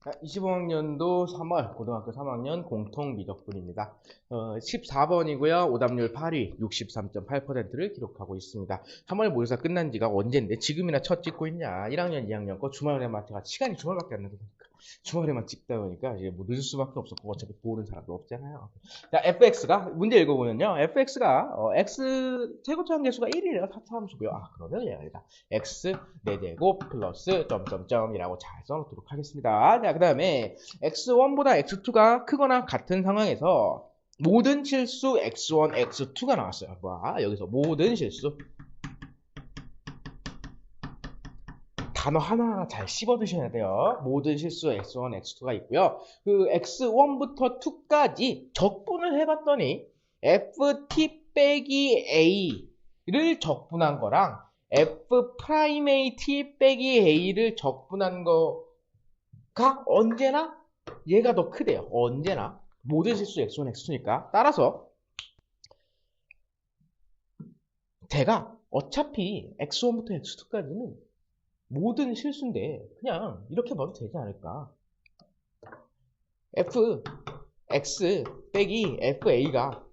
25학년도 3월 고등학교 3학년 공통 미적분입니다. 14번이고요. 오답률 8위, 63.8%를 기록하고 있습니다. 3월 모의고사 끝난 지가 언젠데 지금이나 첫 찍고 있냐. 1학년, 2학년 거 주말에만 제가 시간이 주말밖에 안 나니까 주말에만 찍다 보니까 이제 뭐 늦을 수밖에 없었고 어차피 보는 사람도 없잖아요. 자, fx가 문제 읽어보면요. fx가 x 최고차항 계수가 1이래요. 4차 함수고요. 그러면 얘가 x 4제곱 플러스 점점점이라고 잘 써놓도록 하겠습니다. 자, 그 다음에 x1보다 x2가 크거나 같은 상황에서 모든 실수 x1, x2가 나왔어요. 여기서 모든 실수 단어 하나하나 잘 씹어 드셔야 돼요. 모든 실수 x1, x2가 있고요. 그 x1부터 2까지 적분을 해봤더니 ft 빼기 a를 적분한 거랑 f 프라임 a t 빼기 a를 적분한 거가 언제나 얘가 더 크대요. 언제나 모든 실수 x1, x2니까. 따라서 제가 어차피 x1부터 x2까지는 모든 실수인데 그냥 이렇게 봐도 되지 않을까. f x 빼기 fa가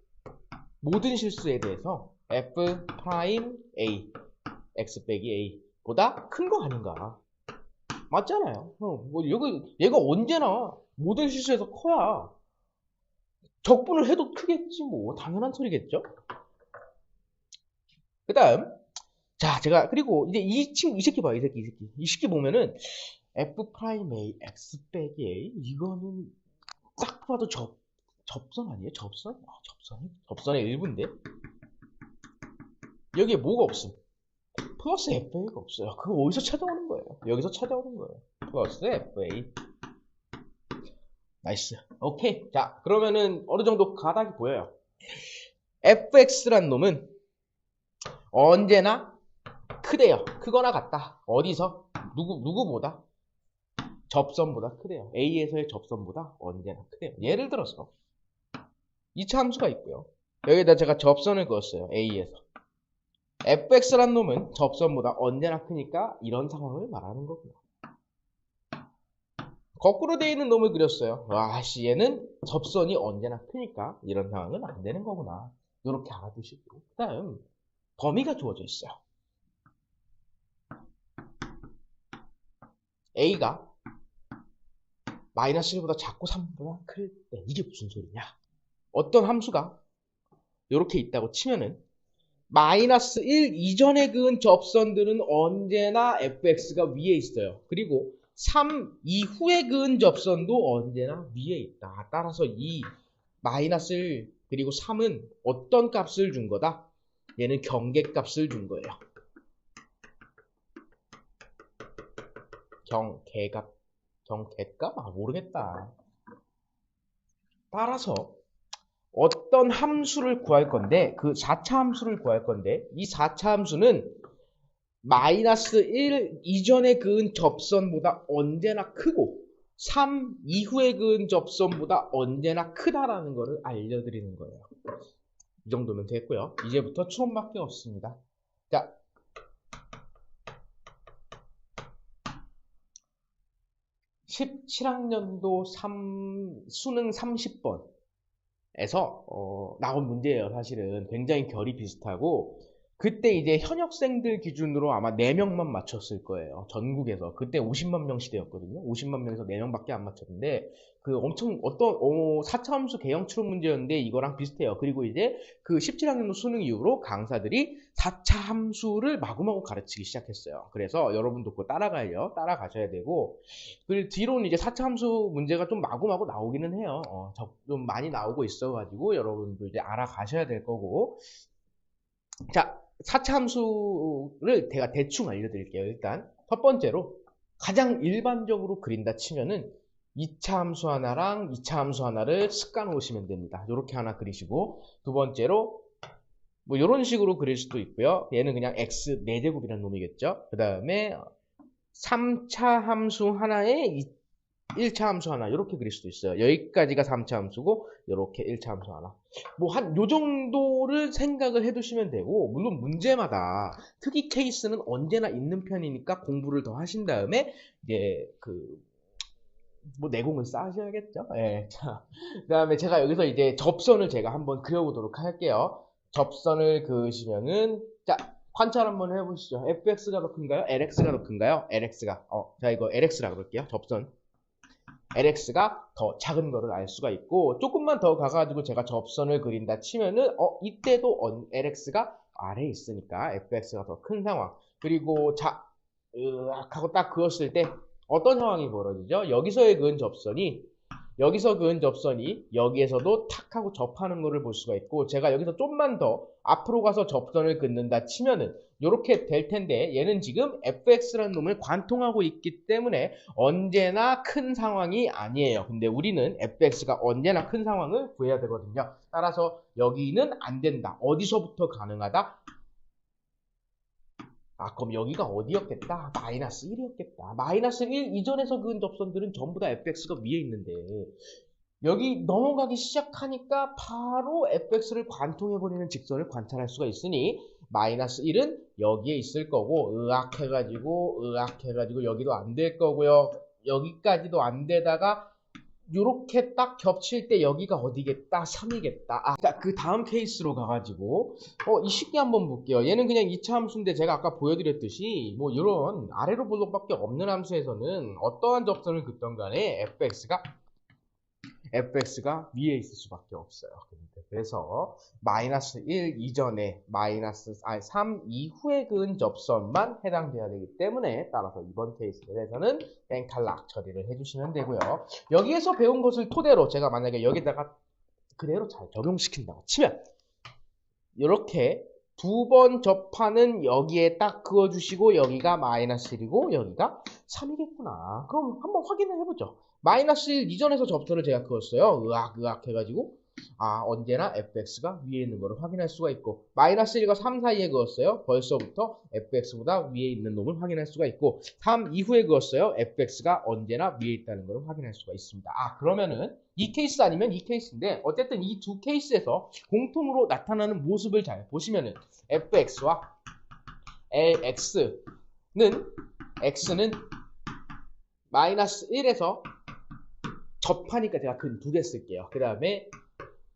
모든 실수에 대해서 f 프라임 a x 빼기 a 보다 큰 거 아닌가. 맞잖아요. 뭐 얘가 언제나 모든 실수에서 커야 적분을 해도 크겠지 뭐. 당연한 소리겠죠. 그 다음 자, 제가 그리고 이제 이 새끼 봐요. 이 새끼 보면은 f 프라임 a x 빼기 a 이거는 딱 봐도 접선 아니에요? 접선? 접선의 일부인데 여기에 뭐가 없음? 플러스 fa가 없어요. 그거 어디서 찾아오는 거예요? 여기서 찾아오는 거예요. 플러스 fa. 나이스. 오케이. 자, 그러면은 어느 정도 가닥이 보여요. fx란 놈은 언제나 크대요. 크거나 같다. 어디서? 누구보다? 접선보다 크대요. A에서의 접선보다 언제나 크대요. 예를 들어서 2차 함수가 있고요. 여기다 제가 접선을 그었어요. A에서. fx란 놈은 접선보다 언제나 크니까 이런 상황을 말하는 거고요. 거꾸로 되어 있는 놈을 그렸어요. 얘는 접선이 언제나 크니까 이런 상황은 안 되는 거구나. 이렇게 알아두시고. 그 다음 범위가 주어져 있어요. A가 마이너스 1보다 작고 3보다 클 때 이게 무슨 소리냐. 어떤 함수가 이렇게 있다고 치면은 마이너스 1 이전에 그은 접선들은 언제나 fx가 위에 있어요. 그리고 3 이후에 그은 접선도 언제나 위에 있다. 따라서 이 마이너스 1 그리고 3은 어떤 값을 준 거다? 얘는 경계값을 준 거예요. 경계값? 모르겠다. 따라서 어떤 함수를 구할 건데 그 4차 함수를 구할 건데 이 4차 함수는 마이너스 1 이전에 그은 접선보다 언제나 크고 3 이후에 그은 접선보다 언제나 크다라는 것을 알려드리는 거예요. 이 정도면 됐고요. 이제부터 추론밖에 없습니다. 자, 17학년도 수능 30번에서 나온 문제예요. 사실은 굉장히 결이 비슷하고 그때 이제 현역생들 기준으로 아마 4명만 맞췄을 거예요. 전국에서. 그때 50만 명 시대였거든요. 50만 명에서 4명밖에 안 맞췄는데 그 엄청 4차 함수 개형 추론 문제였는데 이거랑 비슷해요. 그리고 이제 그 17학년도 수능 이후로 강사들이 4차 함수를 마구마구 가르치기 시작했어요. 그래서 여러분도 그거 따라가셔야 되고 그 뒤로는 이제 4차 함수 문제가 좀 마구마구 나오기는 해요. 좀 많이 나오고 있어가지고 여러분도 이제 알아가셔야 될 거고 자, 4차 함수를 제가 대충 알려드릴게요. 일단 첫 번째로 가장 일반적으로 그린다 치면은 2차 함수 하나랑 2차 함수 하나를 습관 놓으시면 됩니다. 이렇게 하나 그리시고 두 번째로 뭐 이런 식으로 그릴 수도 있고요. 얘는 그냥 x 4제곱이라는 놈이겠죠. 그 다음에 3차 함수 하나에 1차 함수 하나 이렇게 그릴 수도 있어요. 여기까지가 3차 함수고 이렇게 1차 함수 하나. 뭐 한 요 정도를 생각을 해두시면 되고 물론 문제마다 특이 케이스는 언제나 있는 편이니까 공부를 더 하신 다음에 이제 뭐 내공을 쌓으셔야겠죠. 예. 자, 그다음에 제가 여기서 이제 접선을 제가 한번 그려보도록 할게요. 접선을 그으시면은 자 관찰 한번 해보시죠. fx가 더 큰가요? lx가 더 큰가요? lx가 자 이거 lx라 그럴게요. 접선 lx가 더 작은 거를 알 수가 있고 조금만 더 가가지고 제가 접선을 그린다 치면은 이때도 lx가 아래에 있으니까 fx가 더 큰 상황. 그리고 자 으악 하고 딱 그었을 때 어떤 상황이 벌어지죠? 여기서 그은 접선이 여기에서도 탁 하고 접하는 거를 볼 수가 있고 제가 여기서 좀만 더 앞으로 가서 접선을 긋는다 치면은 이렇게 될 텐데 얘는 지금 fx라는 놈을 관통하고 있기 때문에 언제나 큰 상황이 아니에요. 근데 우리는 fx가 언제나 큰 상황을 구해야 되거든요. 따라서 여기는 안 된다. 어디서부터 가능하다? 그럼 여기가 어디였겠다? 마이너스 1이었겠다. 마이너스 1 이전에서 그은 접선들은 전부 다 fx가 위에 있는데 여기 넘어가기 시작하니까 바로 fx를 관통해버리는 직선을 관찰할 수가 있으니 마이너스 1은 여기에 있을 거고 의악해가지고 여기도 안 될 거고요. 여기까지도 안 되다가 요렇게 딱 겹칠 때 여기가 어디겠다? 3이겠다. 자, 그 다음 케이스로 가가지고 이 쉽게 한번 볼게요. 얘는 그냥 2차 함수인데 제가 아까 보여드렸듯이 뭐 이런 아래로 볼록밖에 없는 함수에서는 어떠한 접선을 긋던 간에 fx가 위에 있을 수밖에 없어요. 그래서 마이너스 1 이전에 3 이후에 그은 접선만 해당돼야 되기 때문에 따라서 이번 케이스에서는 땡탈락 처리를 해주시면 되고요. 여기에서 배운 것을 토대로 제가 만약에 여기다가 그대로 잘 적용시킨다고 치면 이렇게 두 번 접하는 여기에 딱 그어주시고 여기가 마이너스 1이고 여기가 3이겠구나. 그럼 한번 확인을 해보죠. 마이너스 1 이전에서 접선을 제가 그었어요. 의악 해가지고 언제나 fx가 위에 있는 거를 확인할 수가 있고 마이너스 1과 3 사이에 그었어요. 벌써부터 fx보다 위에 있는 놈을 확인할 수가 있고 3 이후에 그었어요. fx가 언제나 위에 있다는 걸 확인할 수가 있습니다. 그러면은 이 케이스 아니면 이 케이스인데 어쨌든 이 두 케이스에서 공통으로 나타나는 모습을 잘 보시면은 fx와 x는 마이너스 1에서 접하니까 제가 근 두 개 쓸게요. 그 다음에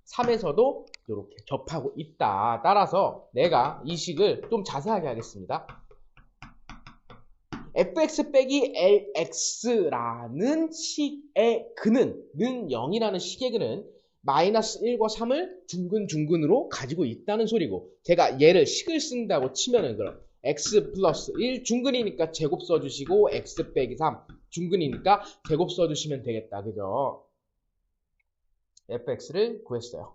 3에서도 이렇게 접하고 있다. 따라서 내가 이 식을 좀 자세하게 하겠습니다. fx 빼기 lx라는 식의 근은 0이라는 식의 근은 마이너스 1과 3을 중근으로 가지고 있다는 소리고 제가 얘를 식을 쓴다고 치면은 그럼 x 플러스 1 중근이니까 제곱 써주시고 x 빼기 3 중근이니까 제곱 써주시면 되겠다. 그죠? fx를 구했어요.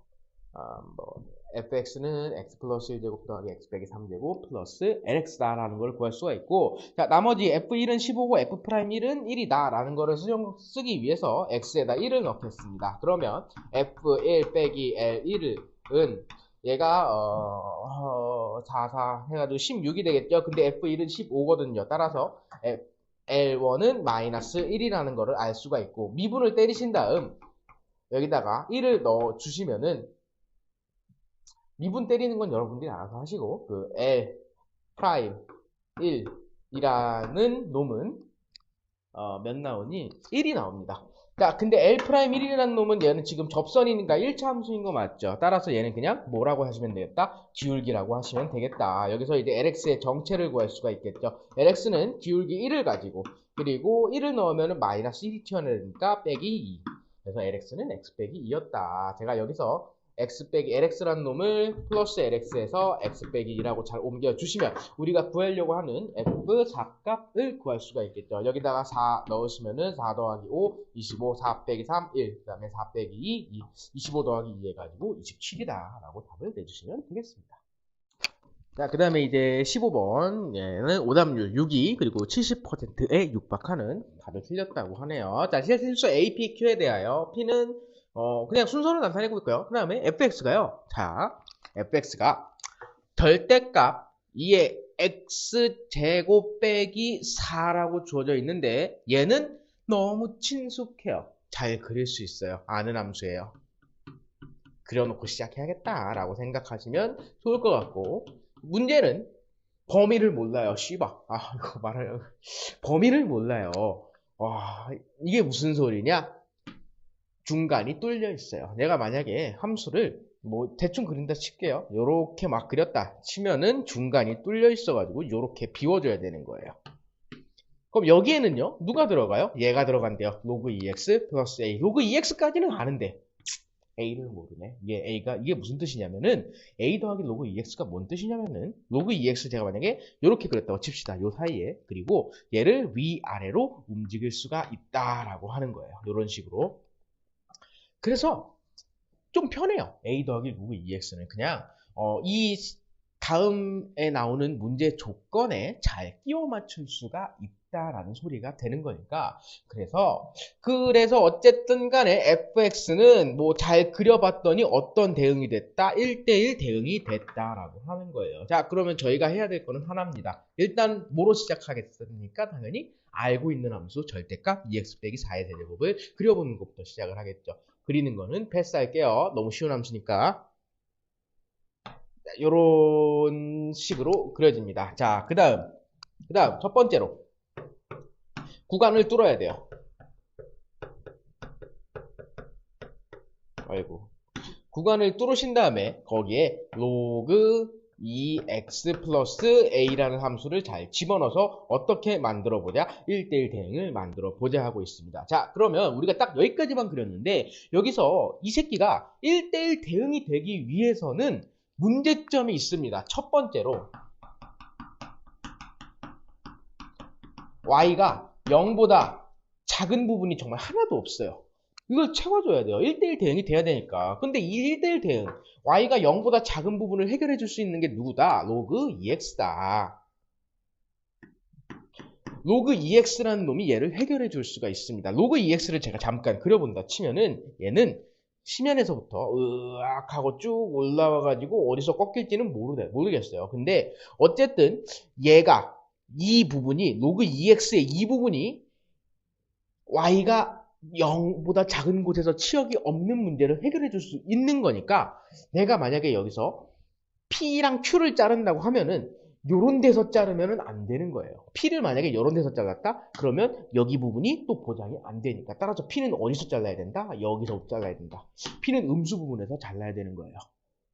fx는 x 플러스 1제곱 더하기 x 빼기 3제곱 플러스 lx다라는 걸 구할 수가 있고 자 나머지 f1은 15고 f'1은 1이다 라는 거를 쓰기 위해서 x에다 1을 넣겠습니다. 그러면 f1 빼기 l1은 얘가 4 해가지고 16이 되겠죠. 근데 f1은 15거든요. 따라서 L1은 마이너스 1이라는 거를 알 수가 있고 미분을 때리신 다음 여기다가 1을 넣어 주시면은 미분 때리는 건 여러분들이 알아서 하시고 그 L 프라임 1이라는 놈은 몇 나오니? 1이 나옵니다. 자, 근데 L 프라임 1이라는 놈은 얘는 지금 접선이니까 1차 함수인 거 맞죠? 따라서 얘는 그냥 뭐라고 하시면 되겠다? 기울기라고 하시면 되겠다. 여기서 이제 LX의 정체를 구할 수가 있겠죠. LX는 기울기 1을 가지고 그리고 1을 넣으면 마이너스 1이 튀어나오니까 빼기 2. 그래서 LX는 X 빼기 2였다. 제가 여기서 X 빼기 LX라는 놈을 플러스 LX에서 X 빼기 2라고 잘 옮겨주시면 우리가 구하려고 하는 F4값을 구할 수가 있겠죠. 여기다가 4 넣으시면은 4 더하기 5, 25, 4 빼기 3, 1, 그 다음에 4 빼기 2, 25 더하기 2 해가지고 27이다 라고 답을 내주시면 되겠습니다. 자, 그 다음에 이제 15번, 얘는 오답률 6이, 그리고 70%에 육박하는 답을 틀렸다고 하네요. 자, 실수 A, P, Q에 대하여 P는, 그냥 순서로 나타내고 있고요. 그 다음에 fx가요. 자, fx가 절대값 2의 x제곱 빼기 4라고 주어져 있는데, 얘는 너무 친숙해요. 잘 그릴 수 있어요. 아는 함수예요. 그려놓고 시작해야겠다라고 생각하시면 좋을 것 같고, 문제는 범위를 몰라요. 씨발. 이거 말해요. 범위를 몰라요. 와, 이게 무슨 소리냐? 중간이 뚫려 있어요. 내가 만약에 함수를 뭐 대충 그린다 칠게요. 요렇게 막 그렸다 치면은 중간이 뚫려 있어가지고 요렇게 비워줘야 되는 거예요. 그럼 여기에는요, 누가 들어가요? 얘가 들어간대요. 로그 EX 플러스 A. 로그 EX까지는 아는데 A를 모르네. 이게 무슨 뜻이냐면은 A 더하기 로그 EX가 뭔 뜻이냐면은 로그 EX 제가 만약에 이렇게 그렸다고 칩시다. 요 사이에. 그리고 얘를 위아래로 움직일 수가 있다라고 하는 거예요. 이런 식으로. 그래서 좀 편해요. A 더하기 로그 EX는 그냥 이 다음에 나오는 문제 조건에 잘 끼워 맞출 수가 있다라는 소리가 되는 거니까 그래서 어쨌든 간에 fx는 뭐 잘 그려봤더니 어떤 대응이 됐다? 1대1 대응이 됐다라고 하는 거예요. 자, 그러면 저희가 해야 될 거는 하나입니다. 일단 뭐로 시작하겠습니까? 당연히 알고 있는 함수 절대값 2x 빼기 4의 세제곱을 그려보는 것부터 시작을 하겠죠. 그리는 거는 패스할게요. 너무 쉬운 함수니까. 요런 식으로 그려집니다. 자, 그 다음 첫 번째로 구간을 뚫어야 돼요. 아이고. 구간을 뚫으신 다음에 거기에 로그 2x 플러스 a라는 함수를 잘 집어넣어서 어떻게 만들어 보자? 1대1 대응을 만들어 보자 하고 있습니다. 자, 그러면 우리가 딱 여기까지만 그렸는데 여기서 이 새끼가 1대1 대응이 되기 위해서는 문제점이 있습니다. 첫 번째로 y가 0보다 작은 부분이 정말 하나도 없어요. 이걸 채워줘야 돼요. 1대1 대응이 돼야 되니까. 근데 이 1대1 대응, y가 0보다 작은 부분을 해결해 줄 수 있는 게 누구다? 로그 2x다. 로그 2x라는 놈이 얘를 해결해 줄 수가 있습니다. 로그 2x를 제가 잠깐 그려본다 치면은 얘는 심연에서부터 으악 하고 쭉 올라와가지고 어디서 꺾일지는 모르겠어요. 근데 어쨌든 얘가 이 부분이 로그 2x의 이 부분이 y가 0보다 작은 곳에서 치역이 없는 문제를 해결해 줄 수 있는 거니까 내가 만약에 여기서 P랑 Q를 자른다고 하면은 요런 데서 자르면은 안 되는 거예요. P를 만약에 요런 데서 잘랐다? 그러면 여기 부분이 또 보장이 안 되니까 따라서 P는 어디서 잘라야 된다? 여기서 잘라야 된다. P는 음수 부분에서 잘라야 되는 거예요.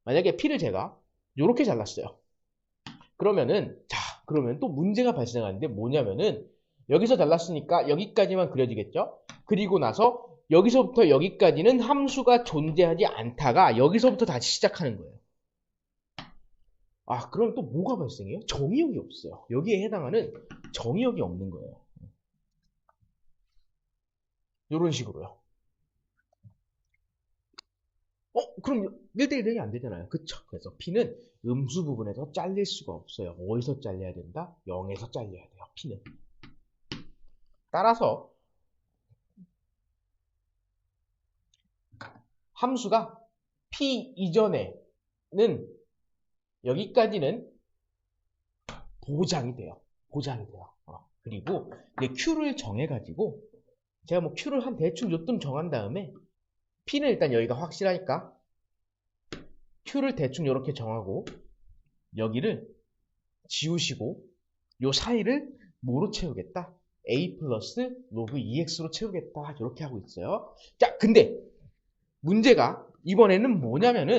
만약에 P를 제가 요렇게 잘랐어요. 그러면 또 문제가 발생하는데 뭐냐면은 여기서 잘랐으니까 여기까지만 그려지겠죠? 그리고 나서 여기서부터 여기까지는 함수가 존재하지 않다가 여기서부터 다시 시작하는 거예요. 아, 그럼 또 뭐가 발생해요? 정의역이 없어요. 여기에 해당하는 정의역이 없는 거예요. 이런 식으로요. 그럼 1대1 대응이 안 되잖아요. 그쵸? 그래서 P는 음수 부분에서 잘릴 수가 없어요. 어디서 잘려야 된다? 0에서 잘려야 돼요. P는. 따라서 함수가 P 이전에는 여기까지는 보장이 돼요. 그리고 이제 Q를 정해가지고 제가 뭐 Q를 한 대충 요쯤 정한 다음에 P는 일단 여기가 확실하니까 Q를 대충 이렇게 정하고 여기를 지우시고 요 사이를 뭐로 채우겠다? A 플러스 로그 2x로 채우겠다. 이렇게 하고 있어요. 자, 근데 문제가 이번에는 뭐냐면은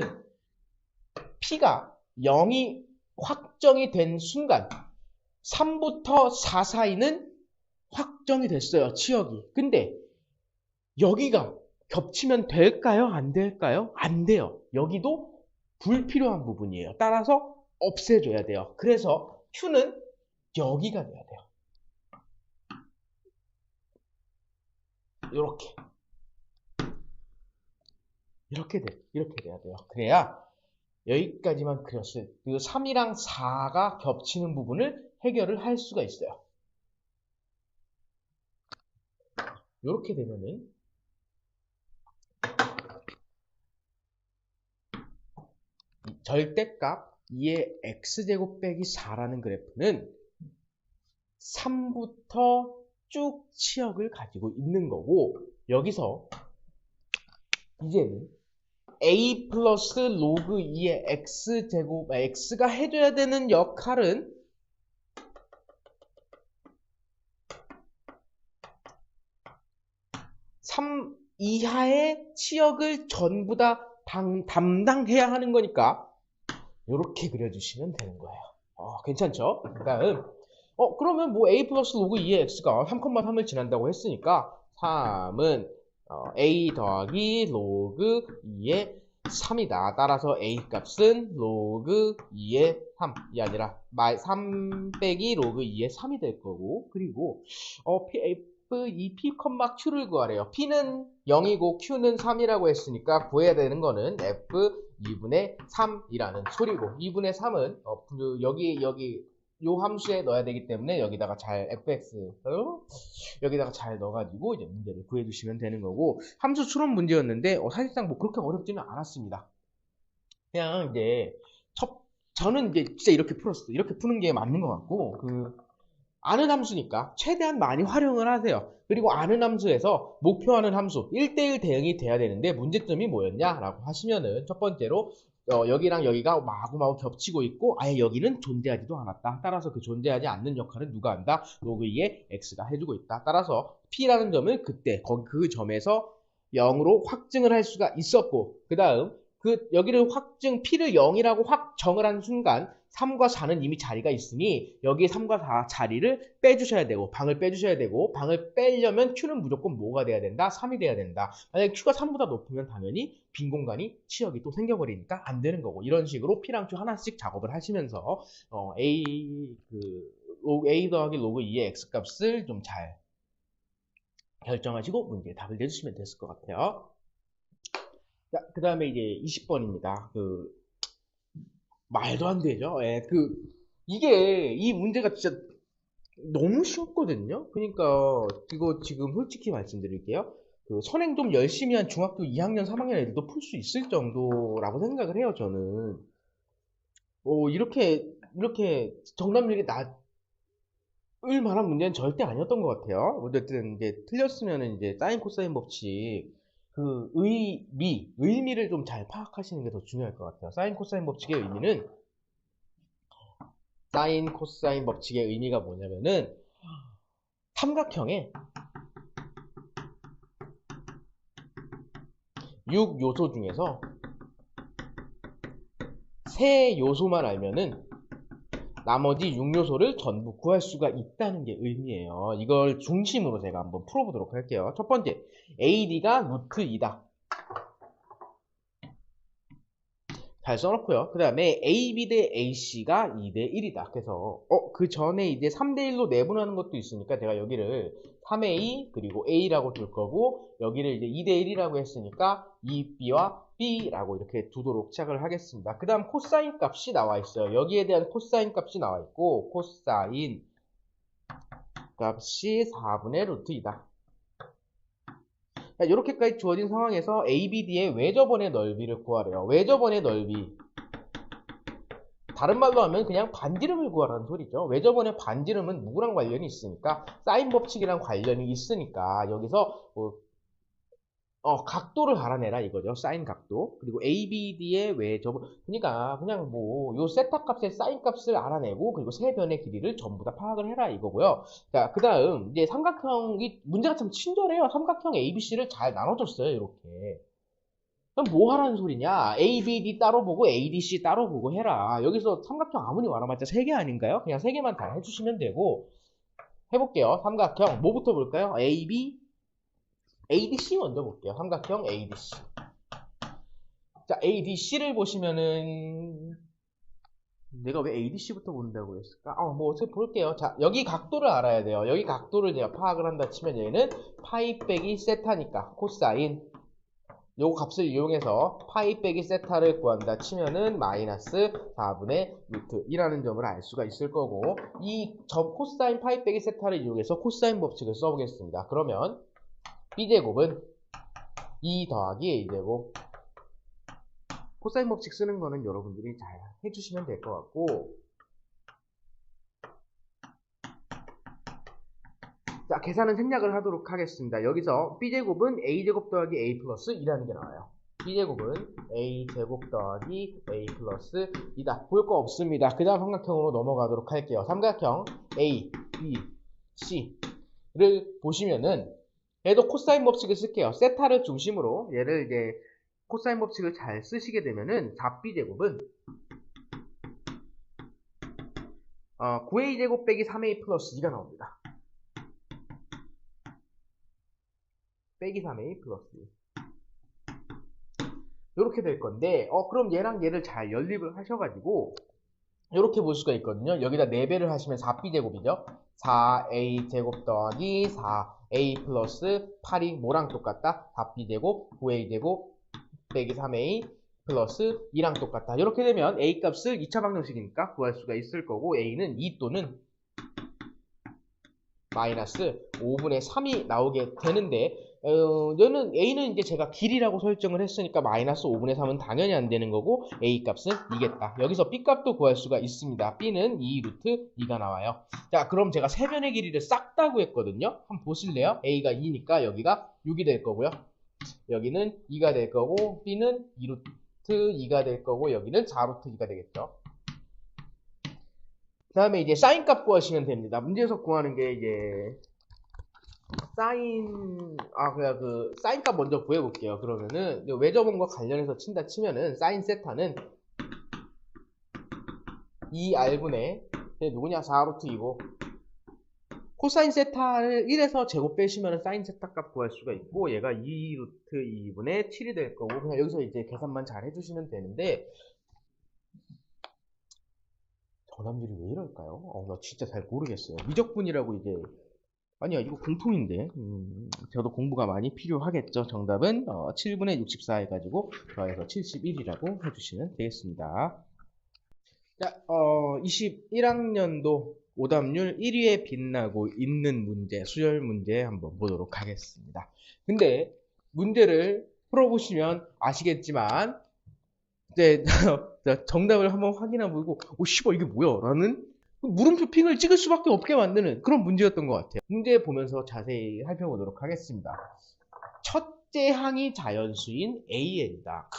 P가 0이 확정이 된 순간 3부터 4 사이는 확정이 됐어요. 치역이. 근데 여기가 겹치면 될까요? 안 될까요? 안 돼요. 여기도 불필요한 부분이에요. 따라서 없애줘야 돼요. 그래서 Q는 여기가 돼야 돼요. 이렇게 돼야 돼요. 그래야 여기까지만 그렸을 그 3이랑 4가 겹치는 부분을 해결을 할 수가 있어요. 이렇게 되면은 절대값 2의 x제곱 빼기 4라는 그래프는 3부터 쭉 치역을 가지고 있는 거고 여기서 이제는 a 플러스 로그 2의 x제곱 x가 해줘야 되는 역할은 3 이하의 치역을 전부 다 담당해야 하는 거니까 이렇게 그려주시면 되는 거예요. 괜찮죠? 그다음 그러면 뭐 a 플러스 로그 2의 x가 3,3을 지난다고 했으니까 3은 a 더하기 로그 2의 3이다. 따라서 a 값은 로그 2의 3이 아니라 3 빼기 로그 2의 3이 될 거고, 그리고 f 이 p, q를 구하래요. p는 0이고 q는 3이라고 했으니까 구해야 되는 거는 f 2분의 3이라는 소리고, 2분의 3은 여기 요 함수에 넣어야 되기 때문에 여기다가 잘 fx 여기다가 잘 넣어가지고 이제 문제를 구해주시면 되는 거고, 함수 추론 문제였는데 사실상 뭐 그렇게 어렵지는 않았습니다. 그냥 이제 저는 이제 진짜 이렇게 풀었어요. 이렇게 푸는 게 맞는 것 같고, 아는 함수니까 최대한 많이 활용을 하세요. 그리고 아는 함수에서 목표하는 함수 1대1 대응이 돼야 되는데 문제점이 뭐였냐라고 하시면은, 첫 번째로 여기랑 여기가 마구마구 겹치고 있고 아예 여기는 존재하지도 않았다. 따라서 그 존재하지 않는 역할은 누가 한다? 로그 2의 x가 해주고 있다. 따라서 p라는 점을 그때 그 점에서 0으로 확증을 할 수가 있었고, 그 다음 여기를 p를 0이라고 확정을 한 순간 3과 4는 이미 자리가 있으니 여기에 3과 4 자리를 빼주셔야 되고, 방을 빼주셔야 되고, 방을 빼려면 q는 무조건 뭐가 돼야 된다? 3이 돼야 된다. 만약에 q가 3보다 높으면 당연히 빈 공간이 치역이 또 생겨버리니까 안 되는 거고, 이런 식으로 p랑 q 하나씩 작업을 하시면서 a 더하기 로그 2의 x 값을 좀 잘 결정하시고 문제에 답을 내주시면 됐을 것 같아요. 자, 그 다음에 이제 20번입니다. 말도 안 되죠. 예, 이 문제가 진짜 너무 쉬웠거든요. 그러니까, 이거 지금 솔직히 말씀드릴게요. 선행 좀 열심히 한 중학교 2학년, 3학년 애들도 풀 수 있을 정도라고 생각을 해요, 저는. 이렇게 정답률이 낮을 만한 문제는 절대 아니었던 것 같아요. 어쨌든, 이제 틀렸으면 이제 사인, 코사인 법칙, 의미를 좀 잘 파악하시는 게 더 중요할 것 같아요. 사인, 코사인 법칙의 의미는, 사인, 코사인 법칙의 의미가 뭐냐면은, 삼각형의 6요소 중에서 3요소만 알면은 나머지 6요소를 전부 구할 수가 있다는 게 의미예요. 이걸 중심으로 제가 한번 풀어보도록 할게요. 첫 번째, AD가 루트 2다. 잘 써놓고요. 그 다음에 AB 대 AC가 2대 1이다. 그래서 그 전에 이제 3대 1로 내분하는 것도 있으니까 제가 여기를 3A 그리고 A라고 둘 거고, 여기를 이제 2대 1이라고 했으니까 2B와 B라고 이렇게 두도록 시작을 하겠습니다. 그 다음 코사인 값이 나와 있어요. 여기에 대한 코사인 값이 나와 있고, 코사인 값이 4분의 루트 2다. 이렇게까지 주어진 상황에서 ABD의 외접원의 넓이를 구하래요. 외접원의 넓이, 다른 말로 하면 그냥 반지름을 구하라는 소리죠. 외접원의 반지름은 누구랑 관련이 있으니까, 사인 법칙이랑 관련이 있으니까 여기서 각도를 알아내라 이거죠. 사인 각도. 그리고 ABD의 외접원, 그러니까 그냥 뭐 요 세타 값의 사인 값을 알아내고, 그리고 세 변의 길이를 전부 다 파악을 해라 이거고요. 자, 그 다음 이제 삼각형이 문제가 참 친절해요. 삼각형 ABC를 잘 나눠줬어요. 이렇게. 그럼 뭐 하라는 소리냐? ABD 따로 보고 ADC 따로 보고 해라. 여기서 삼각형 아무리 말아봤자 3개 아닌가요? 그냥 3개만 다 해주시면 되고. 해볼게요. 삼각형 뭐부터 볼까요? ADC 먼저 볼게요. 삼각형 ADC. 자, ADC를 보시면은, 내가 왜 ADC부터 본다고 했을까? 뭐 어차피 볼게요. 자, 여기 각도를 알아야 돼요. 여기 각도를 제가 파악을 한다 치면 얘는 파이 빼기 세타니까 코사인, 요 값을 이용해서 파이 빼기 세타를 구한다 치면은 마이너스 4분의 루트 2라는 점을 알 수가 있을 거고, 이 점 코사인 파이 빼기 세타를 이용해서 코사인 법칙을 써보겠습니다. 그러면 B제곱은 2 더하기 A제곱. 코사인 법칙 쓰는 거는 여러분들이 잘 해주시면 될 것 같고, 자, 계산은 생략을 하도록 하겠습니다. 여기서 B제곱은 A제곱 더하기 A 플러스 2라는 게 나와요. B제곱은 A제곱 더하기 A 플러스 2다. 볼 거 없습니다. 그 다음 삼각형으로 넘어가도록 할게요. 삼각형 A, B, C를 보시면은 얘도 코사인 법칙을 쓸게요. 세타를 중심으로 얘를 이제 코사인 법칙을 잘 쓰시게 되면은 4b제곱은 9a제곱 빼기 3a 플러스 2가 나옵니다. 빼기 3a 플러스 2. 이렇게 될 건데 그럼 얘랑 얘를 잘 연립을 하셔가지고 이렇게 볼 수가 있거든요. 여기다 4배를 하시면 4b제곱이죠. 4a제곱 더하기 4a 플러스 8이 뭐랑 똑같다? 4b제곱 9a제곱 빼기 3a 플러스 2랑 똑같다. 이렇게 되면 a 값을 2차 방정식이니까 구할 수가 있을 거고 a는 2 또는 마이너스 5분의 3이 나오게 되는데 얘는 a는 이제 제가 길이라고 설정을 했으니까 마이너스 5분의 3은 당연히 안 되는 거고 a 값은 2겠다. 여기서 b 값도 구할 수가 있습니다. b는 2 루트 2가 나와요. 자, 그럼 제가 세변의 길이를 싹 다 구했거든요. 한번 보실래요? a가 2니까 여기가 6이 될 거고요. 여기는 2가 될 거고 b는 2 루트 2가 될 거고 여기는 4 루트 2가 되겠죠. 그 다음에 이제 사인 값 구하시면 됩니다. 문제에서 구하는 게 이제 그냥 사인 값 먼저 구해볼게요. 그러면은 외접원과 관련해서 친다 치면은 사인 세타는 2r분의 누구냐 4 루트 2고 코사인 세타를 1에서 제곱 빼시면 사인 세타 값 구할 수가 있고 얘가 2 루트 2분의 7이 될 거고 그냥 여기서 이제 계산만 잘 해주시면 되는데 전함들이 왜 이럴까요? 나 진짜 잘 모르겠어요. 미적분이라고 이제 아니야 이거 공통인데 저도 공부가 많이 필요하겠죠. 정답은 7분의 64 해가지고 더해서 71이라고 해주시면 되겠습니다. 자, 21학년도 오답률 1위에 빛나고 있는 문제, 수열 문제 한번 보도록 하겠습니다. 근데 문제를 풀어보시면 아시겠지만 이제 정답을 한번 확인해보고 씨발 이게 뭐야? 라는 물음표 핑을 찍을 수밖에 없게 만드는 그런 문제였던 것 같아요. 문제 보면서 자세히 살펴보도록 하겠습니다. 첫째 항이 자연수인 AN이다.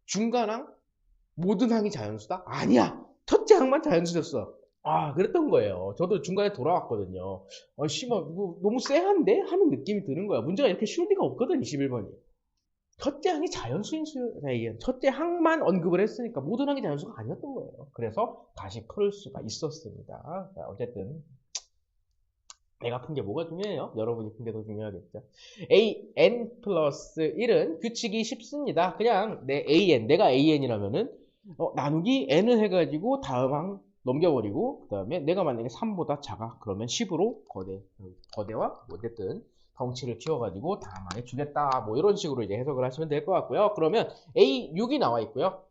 중간항? 모든 항이 자연수다? 아니야! 첫째 항만 자연수였어. 그랬던 거예요. 저도 중간에 돌아왔거든요. 씨발 이거 너무 쎄한데? 하는 느낌이 드는 거야. 문제가 이렇게 쉬울 리가 없거든, 21번이. 첫째 항이 자연수인 첫째 항만 언급을 했으니까 모든 항이 자연수가 아니었던 거예요. 그래서 다시 풀 수가 있었습니다. 자, 어쨌든 내가 푼 게 뭐가 중요해요? 여러분이 푼 게 더 중요하겠죠. an 플러스 1은 규칙이 쉽습니다. 그냥 내가 an이라면은 나누기 n을 해가지고 다음 항 넘겨버리고 그 다음에 내가 만약에 3보다 작아 그러면 10으로 거대와 어쨌든 덩치를 키워가지고 다음 항에 주겠다 뭐 이런 식으로 이제 해석을 하시면 될 것 같고요. 그러면 A6이 나와 있고요.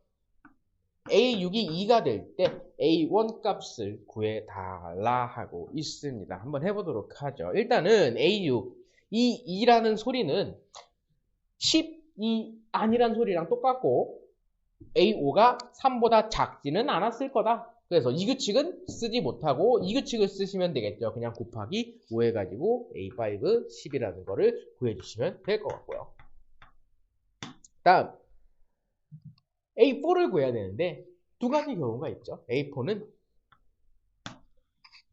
A6이 2가 될 때 A1 값을 구해달라 하고 있습니다. 한번 해보도록 하죠. 일단은 A6 이 2라는 소리는 12 아니란 소리랑 똑같고 A5가 3보다 작지는 않았을 거다. 그래서 이 규칙은 쓰지 못하고 이 규칙을 쓰시면 되겠죠. 그냥 곱하기 5 해가지고 A5 10이라는 거를 구해주시면 될 것 같고요. 다음 A4를 구해야 되는데 두 가지 경우가 있죠. A4는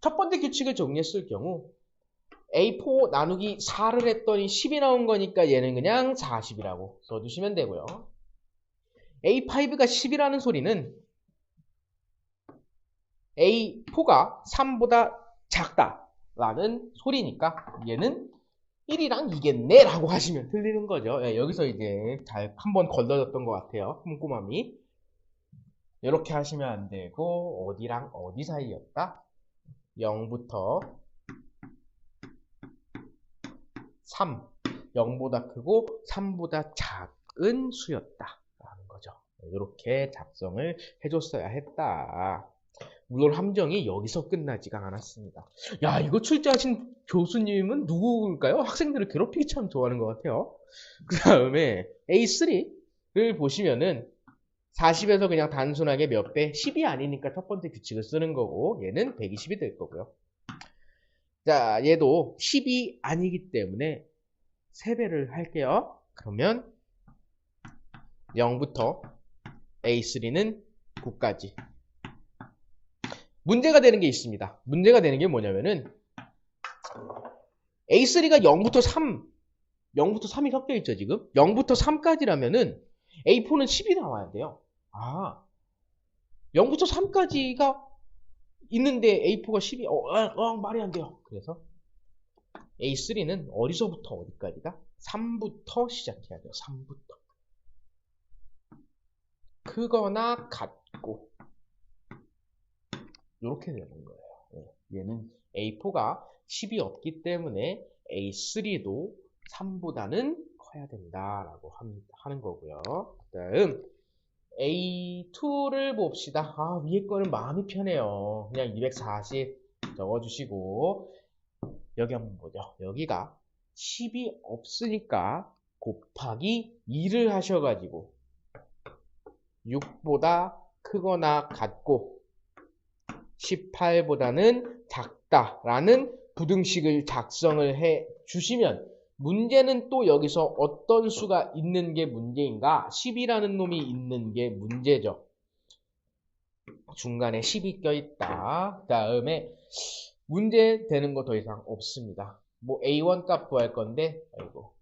첫 번째 규칙을 정리했을 경우 A4 나누기 4를 했더니 10이 나온 거니까 얘는 그냥 40이라고 써주시면 되고요. A5가 10이라는 소리는 A4가 3보다 작다라는 소리니까 얘는 1이랑 2겠네 라고 하시면 틀리는 거죠. 여기서 이제 잘 한번 걸러졌던 것 같아요. 꼼꼼함이. 이렇게 하시면 안 되고 어디랑 어디 사이였다? 0부터 3 0보다 크고 3보다 작은 수였다 라는 거죠. 이렇게 작성을 해줬어야 했다. 물론 함정이 여기서 끝나지가 않았습니다. 야, 이거 출제하신 교수님은 누구일까요? 학생들을 괴롭히기 참 좋아하는 것 같아요. 그 다음에 A3를 보시면은 40에서 그냥 단순하게 몇 배? 10이 아니니까 첫 번째 규칙을 쓰는 거고 얘는 120이 될 거고요. 자, 얘도 10이 아니기 때문에 3배를 할게요. 그러면 0부터 A3는 9까지. 문제가 되는 게 있습니다. 문제가 되는 게 뭐냐면은 A3가 0부터 3이 섞여 있죠, 지금? 0부터 3까지라면은 A4는 10이 나와야 돼요. 아, 0부터 3까지가 있는데 A4가 10이, 말이 안 돼요. 그래서 A3는 어디서부터 어디까지가? 3부터 시작해야 돼요, 3부터. 크거나 같고, 이렇게 되는 거예요. 얘는 A4가 10이 없기 때문에 A3도 3보다는 커야 된다라고 하는 거고요. 다음 A2를 봅시다. 위에 거는 마음이 편해요. 그냥 240 적어주시고 여기 한번 보죠. 여기가 10이 없으니까 곱하기 2를 하셔가지고 6보다 크거나 같고 18보다는 작다라는 부등식을 작성을 해 주시면 문제는 또 여기서 어떤 수가 있는 게 문제인가? 10이라는 놈이 있는 게 문제죠. 중간에 10이 껴있다. 그 다음에 문제 되는 거 더 이상 없습니다. 뭐 A1 값 구할 건데 아이고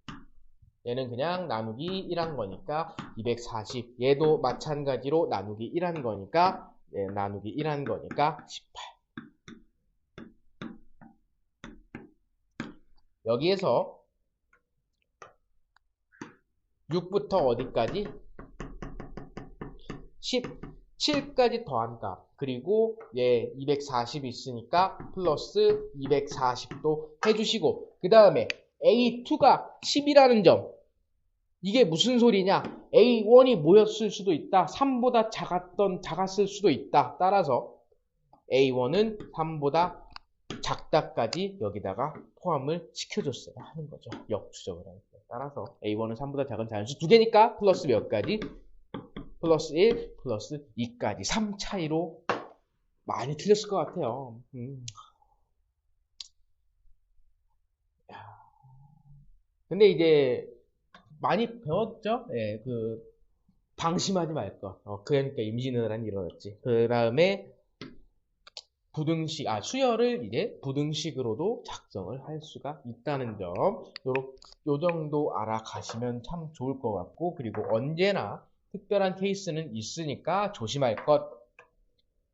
얘는 그냥 나누기 1한 거니까 240. 얘도 마찬가지로 나누기 1한 거니까 나누기 1한 거니까 18. 여기에서 6부터 어디까지? 17까지 더한 값. 그리고 240이 있으니까 플러스 240도 해주시고 그 다음에 A2가 10이라는 점. 이게 무슨 소리냐? A1이 뭐였을 수도 있다. 3보다 작았을 수도 있다. 따라서 A1은 3보다 작다까지 여기다가 포함을 시켜줬어야 하는 거죠. 역추적을 하니까. 따라서 A1은 3보다 작은 자연수 2개니까 플러스 몇 가지? 플러스 1, 플러스 2까지. 3 차이로 많이 틀렸을 것 같아요. 근데 이제 많이 배웠죠? 방심하지 말 것. 그러니까 임진왜란이 일어났지. 그 다음에 수열을 이제 부등식으로도 작성을 할 수가 있다는 점. 요 정도 알아가시면 참 좋을 것 같고, 그리고 언제나 특별한 케이스는 있으니까 조심할 것.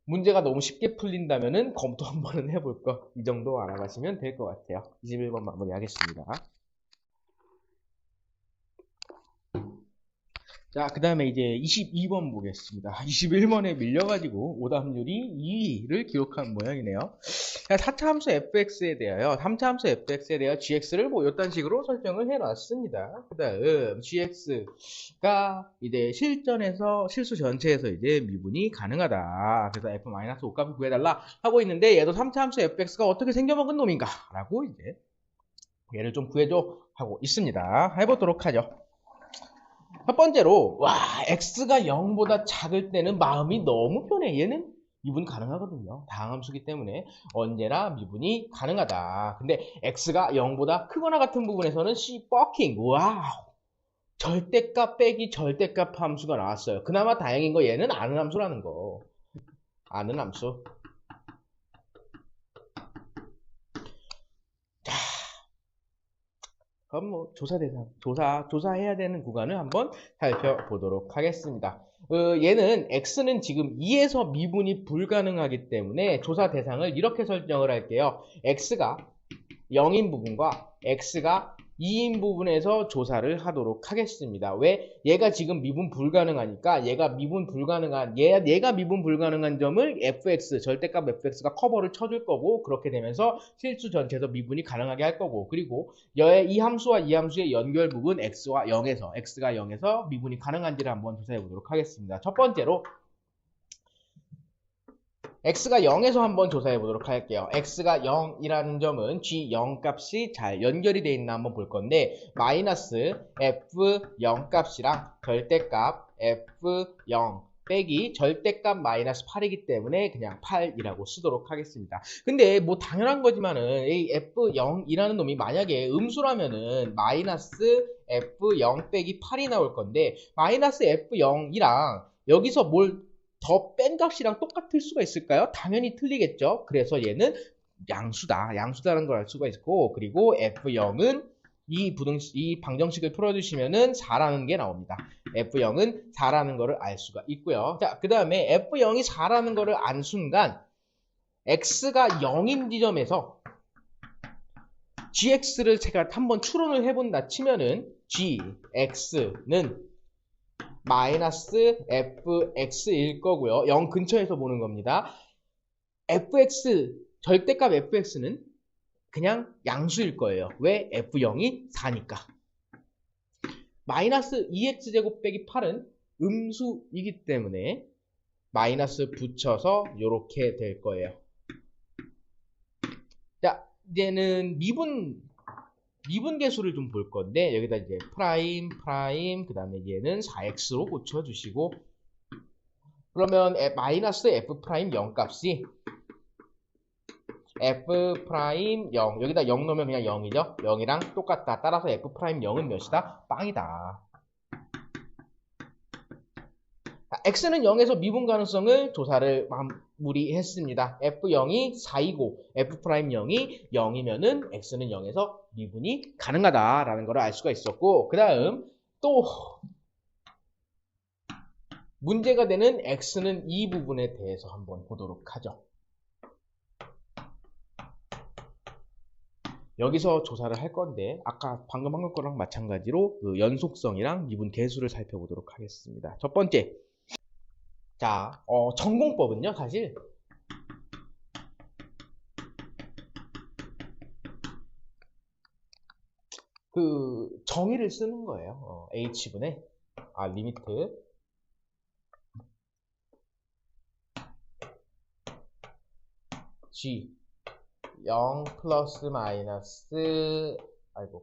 문제가 너무 쉽게 풀린다면은 검토 한번은 해볼 것. 이 정도 알아가시면 될 것 같아요. 21번 마무리하겠습니다. 자, 그 다음에 이제 22번 보겠습니다. 21번에 밀려가지고 오답률이 2를 기록한 모양이네요. 4차 함수 fx에 대하여 3차 함수 fx에 대하여 gx를 뭐 이딴 식으로 설정을 해놨습니다. 그 다음 gx가 이제 실수 전체에서 이제 미분이 가능하다. 그래서 f-5값을 구해달라 하고 있는데 얘도 3차 함수 fx가 어떻게 생겨먹은 놈인가? 라고 이제 얘를 좀 구해줘 하고 있습니다. 해보도록 하죠. 첫 번째로 x가 0보다 작을 때는 마음이 너무 편해. 얘는 미분 가능하거든요. 다항함수기 때문에 언제나 미분이 가능하다. 근데 x가 0보다 크거나 같은 부분에서는 절대값 빼기 절대값 함수가 나왔어요. 그나마 다행인 거 얘는 아는 함수라는 거. 아는 함수. 그럼 뭐 조사 대상, 조사해야 되는 구간을 한번 살펴보도록 하겠습니다. 얘는 x는 지금 2에서 미분이 불가능하기 때문에 조사 대상을 이렇게 설정을 할게요. x가 0인 부분과 x가 2인 부분에서 조사를 하도록 하겠습니다. 왜? 얘가 지금 미분 불가능하니까 얘가 미분 불가능한 점을 fx, 절대값 fx가 커버를 쳐줄 거고 그렇게 되면서 실수 전체에서 미분이 가능하게 할 거고 그리고 이 함수와 이 함수의 연결 부분 x가 0에서 미분이 가능한지를 한번 조사해 보도록 하겠습니다. 첫 번째로 x가 0에서 한번 조사해 보도록 할게요. x가 0이라는 점은 g0 값이 잘 연결이 되어 있나 한번 볼 건데 마이너스 f0 값이랑 절대값 f0 빼기 절대값 마이너스 8이기 때문에 그냥 8이라고 쓰도록 하겠습니다. 근데 뭐 당연한 거지만은 이 f0이라는 놈이 만약에 음수라면은 마이너스 f0 빼기 8이 나올 건데 마이너스 f0이랑 여기서 더 뺀 값이랑 똑같을 수가 있을까요? 당연히 틀리겠죠. 그래서 얘는 양수다라는 걸 알 수가 있고, 그리고 F0은 이 방정식을 풀어주시면은 4라는 게 나옵니다. F0은 4라는 거를 알 수가 있고요. 자, 그 다음에 F0이 4라는 거를 안 순간 X가 0인 지점에서 GX를 제가 한번 추론을 해본다 치면은 GX는 마이너스 fx일 거고요. 0 근처에서 보는 겁니다. fx, 절대값 fx는 그냥 양수일 거예요. 왜? f0이 4니까. 마이너스 2x제곱 빼기 8은 음수이기 때문에 마이너스 붙여서 이렇게 될 거예요. 자, 이제는 미분계수를 좀 볼 건데, 여기다 이제 프라임, 그 다음에 얘는 4x로 고쳐주시고, 그러면 마이너스 f 프라임 0 값이 f 프라임 0, 여기다 0 넣으면 그냥 0이죠? 0이랑 똑같다. 따라서 f 프라임 0은 몇이다? 빵이다. x는 0에서 미분 가능성을 조사를 마무리했습니다. f0이 4이고 f 프라임 0이 0이면은 x는 0에서 미분이 가능하다라는 걸 알 수가 있었고, 그 다음 또 문제가 되는 x는 이 부분에 대해서 한번 보도록 하죠. 여기서 조사를 할 건데 아까 방금 한 거랑 마찬가지로 그 연속성이랑 미분 계수를 살펴보도록 하겠습니다. 첫 번째, 자, 전공법은요, 사실 그 정의를 쓰는 거예요. h분의 리미트 g 0 플러스 마이너스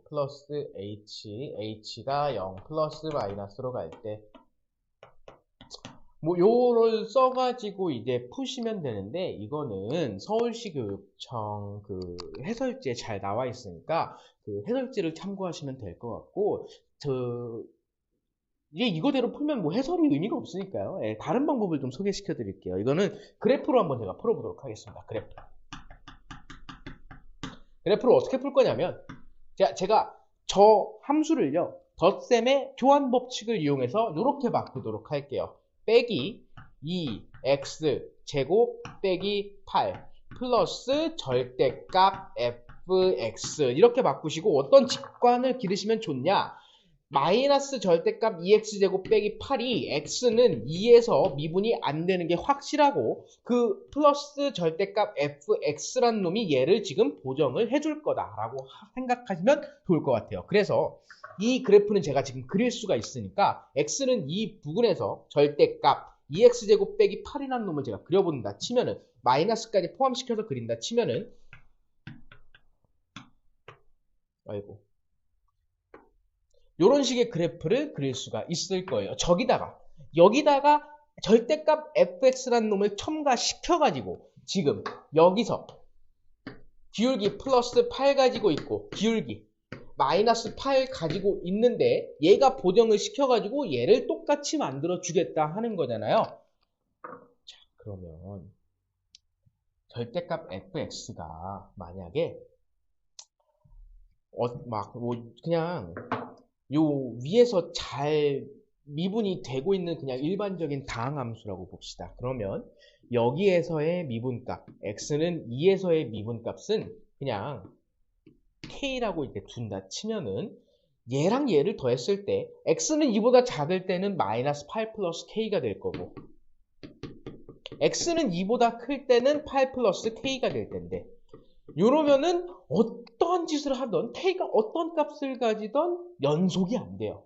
플러스 h가 0 플러스 마이너스로 갈 때 뭐 요를 써가지고 이제 푸시면 되는데, 이거는 서울시 교육청 그 해설지에 잘 나와 있으니까 그 해설지를 참고하시면 될 것 같고, 이게 이거대로 풀면 뭐 해설이 의미가 없으니까요. 예, 다른 방법을 좀 소개시켜 드릴게요. 이거는 그래프로 한번 제가 풀어보도록 하겠습니다. 그래프를 어떻게 풀 거냐면, 제가 저 함수를요, 덧셈의 교환 법칙을 이용해서 이렇게 바꾸도록 할게요. 빼기 2x 제곱 빼기 8 플러스 절대값 fx, 이렇게 바꾸시고 어떤 직관을 기르시면 좋냐? 마이너스 절대값 2x제곱 빼기 8이 x는 2에서 미분이 안 되는 게 확실하고, 그 플러스 절대값 fx라는 놈이 얘를 지금 보정을 해줄 거다라고 생각하시면 좋을 것 같아요. 그래서 이 그래프는 제가 지금 그릴 수가 있으니까 x는 이 부분에서 절대값 2x제곱 빼기 8이라는 놈을 제가 그려본다 치면은, 마이너스까지 포함시켜서 그린다 치면은, 이런 식의 그래프를 그릴 수가 있을 거예요. 여기다가 절대값 fx라는 놈을 첨가시켜가지고 지금 여기서 기울기 플러스 8 가지고 있고 기울기 마이너스 8 가지고 있는데, 얘가 보정을 시켜가지고 얘를 똑같이 만들어 주겠다 하는 거잖아요. 자, 그러면 절대값 fx가 만약에 그냥 요 위에서 잘 미분이 되고 있는 그냥 일반적인 다항함수라고 봅시다. 그러면 여기에서의 미분값, x는 2에서의 미분값은 그냥 k라고 이렇게 둔다 치면은, 얘랑 얘를 더했을 때 x는 2보다 작을 때는 마이너스 8 플러스 k가 될 거고, x는 2보다 클 때는 8 플러스 k가 될 텐데, 이러면은 어떠한 짓을 하던 k가 어떤 값을 가지던 연속이 안 돼요.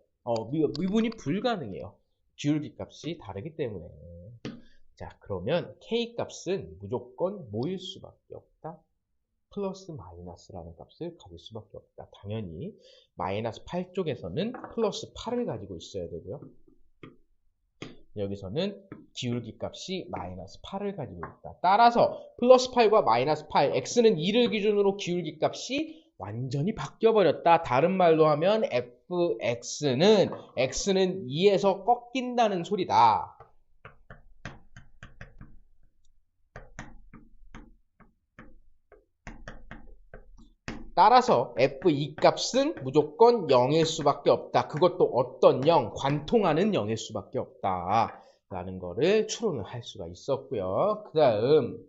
미분이 불가능해요. 기울기 값이 다르기 때문에. 자, 그러면 k 값은 무조건 뭐일 수밖에 없다? 플러스 마이너스라는 값을 가질 수밖에 없다. 당연히 마이너스 8 쪽에서는 플러스 8을 가지고 있어야 되고요. 여기서는 기울기 값이 마이너스 8을 가지고 있다. 따라서 플러스 8과 마이너스 8, x는 2를 기준으로 기울기 값이 완전히 바뀌어버렸다. 다른 말로 하면 fx는 x는 2에서 꺾인다는 소리다. 따라서 f2 값은 무조건 0일 수밖에 없다. 그것도 어떤 0? 관통하는 0일 수밖에 없다. 라는 거를 추론을 할 수가 있었고요. 그 다음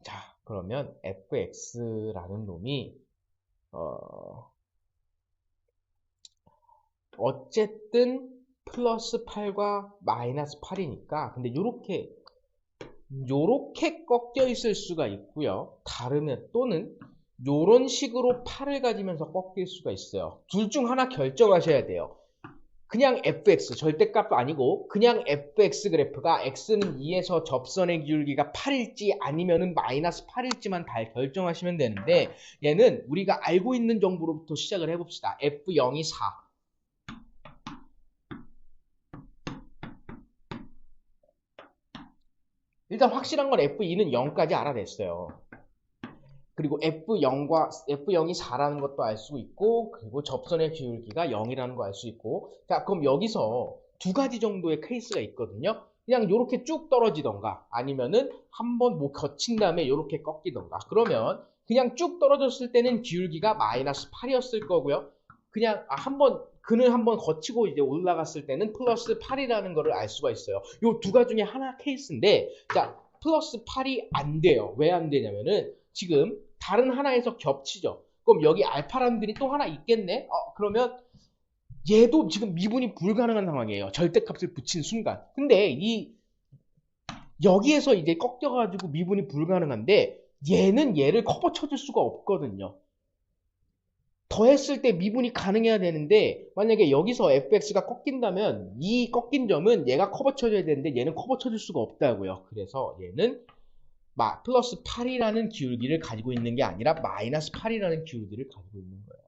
자 그러면 fx라는 놈이 어쨌든 플러스 8과 마이너스 8이니까 근데 요렇게 꺾여 있을 수가 있고요. 다르면 또는 요런 식으로 8을 가지면서 꺾일 수가 있어요. 둘 중 하나 결정하셔야 돼요. 그냥 fx 절대값도 아니고 그냥 fx 그래프가 x는 2에서 접선의 기울기가 8일지 아니면은 마이너스 8일지만 다 결정하시면 되는데 얘는 우리가 알고 있는 정보로부터 시작을 해봅시다. f0이 4 일단 확실한 건 f2는 0까지 알아냈어요. 그리고 f0이 4라는 것도 알 수 있고 그리고 접선의 기울기가 0이라는 거 알 수 있고 자 그럼 여기서 두 가지 정도의 케이스가 있거든요. 그냥 이렇게 쭉 떨어지던가 아니면은 한번 뭐 거친 다음에 이렇게 꺾이던가 그러면 그냥 쭉 떨어졌을 때는 기울기가 마이너스 8이었을 거고요. 그냥 한번 근을 한번 거치고 이제 올라갔을 때는 플러스 8이라는 거를 알 수가 있어요. 이 두 가지 중에 하나 케이스인데 자 플러스 8이 안 돼요. 왜 안 되냐면은 지금 다른 하나에서 겹치죠. 그럼 여기 알파라는 들이 또 하나 있겠네? 그러면 얘도 지금 미분이 불가능한 상황이에요. 절대값을 붙인 순간. 근데 여기에서 이제 꺾여가지고 미분이 불가능한데 얘는 얘를 커버 쳐줄 수가 없거든요. 더했을 때 미분이 가능해야 되는데 만약에 여기서 fx가 꺾인다면 이 꺾인 점은 얘가 커버 쳐줘야 되는데 얘는 커버 쳐줄 수가 없다고요. 그래서 얘는 플러스 8이라는 기울기를 가지고 있는 게 아니라 마이너스 8이라는 기울기를 가지고 있는 거예요.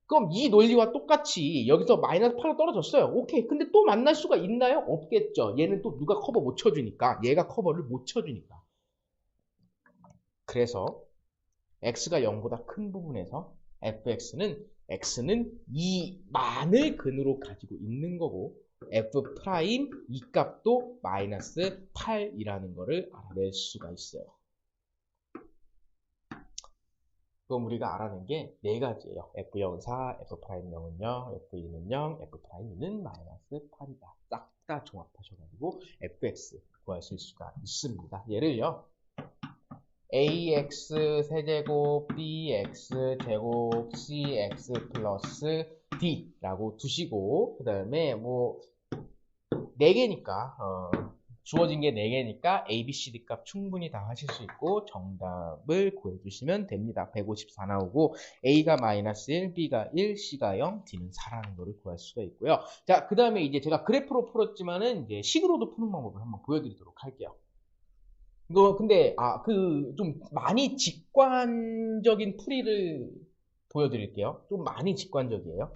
그럼 이 논리와 똑같이 여기서 마이너스 8로 떨어졌어요. 오케이. 근데 또 만날 수가 있나요? 없겠죠. 얘는 또 누가 커버 못 쳐주니까. 얘가 커버를 못 쳐주니까. 그래서 x가 0보다 큰 부분에서 x는 이만을 근으로 가지고 있는 거고 f 프라임 이 값도 마이너스 8이라는 거를 알아낼 수가 있어요. 그럼 우리가 알아낸 게 네 가지예요. f0은 4, f 프라임 0은 0, f2는 0, f 프라임 2는 마이너스 8이다. 싹 다 종합하셔가지고 fx 구하실 수가 있습니다. 예를요. ax 세제곱 bx 제곱 cx 플러스 d라고 두시고 그 다음에 뭐 4개니까 주어진 게 4개니까 a, b, c, d 값 충분히 다 하실 수 있고 정답을 구해주시면 됩니다. 154 나오고 a가 마이너스 1, b가 1, c가 0, d는 4라는 거를 구할 수가 있고요. 자, 그 다음에 이제 제가 그래프로 풀었지만은 이제 식으로도 푸는 방법을 한번 보여드리도록 할게요. 이거 근데 좀 많이 직관적인 풀이를 보여드릴게요. 좀 많이 직관적이에요.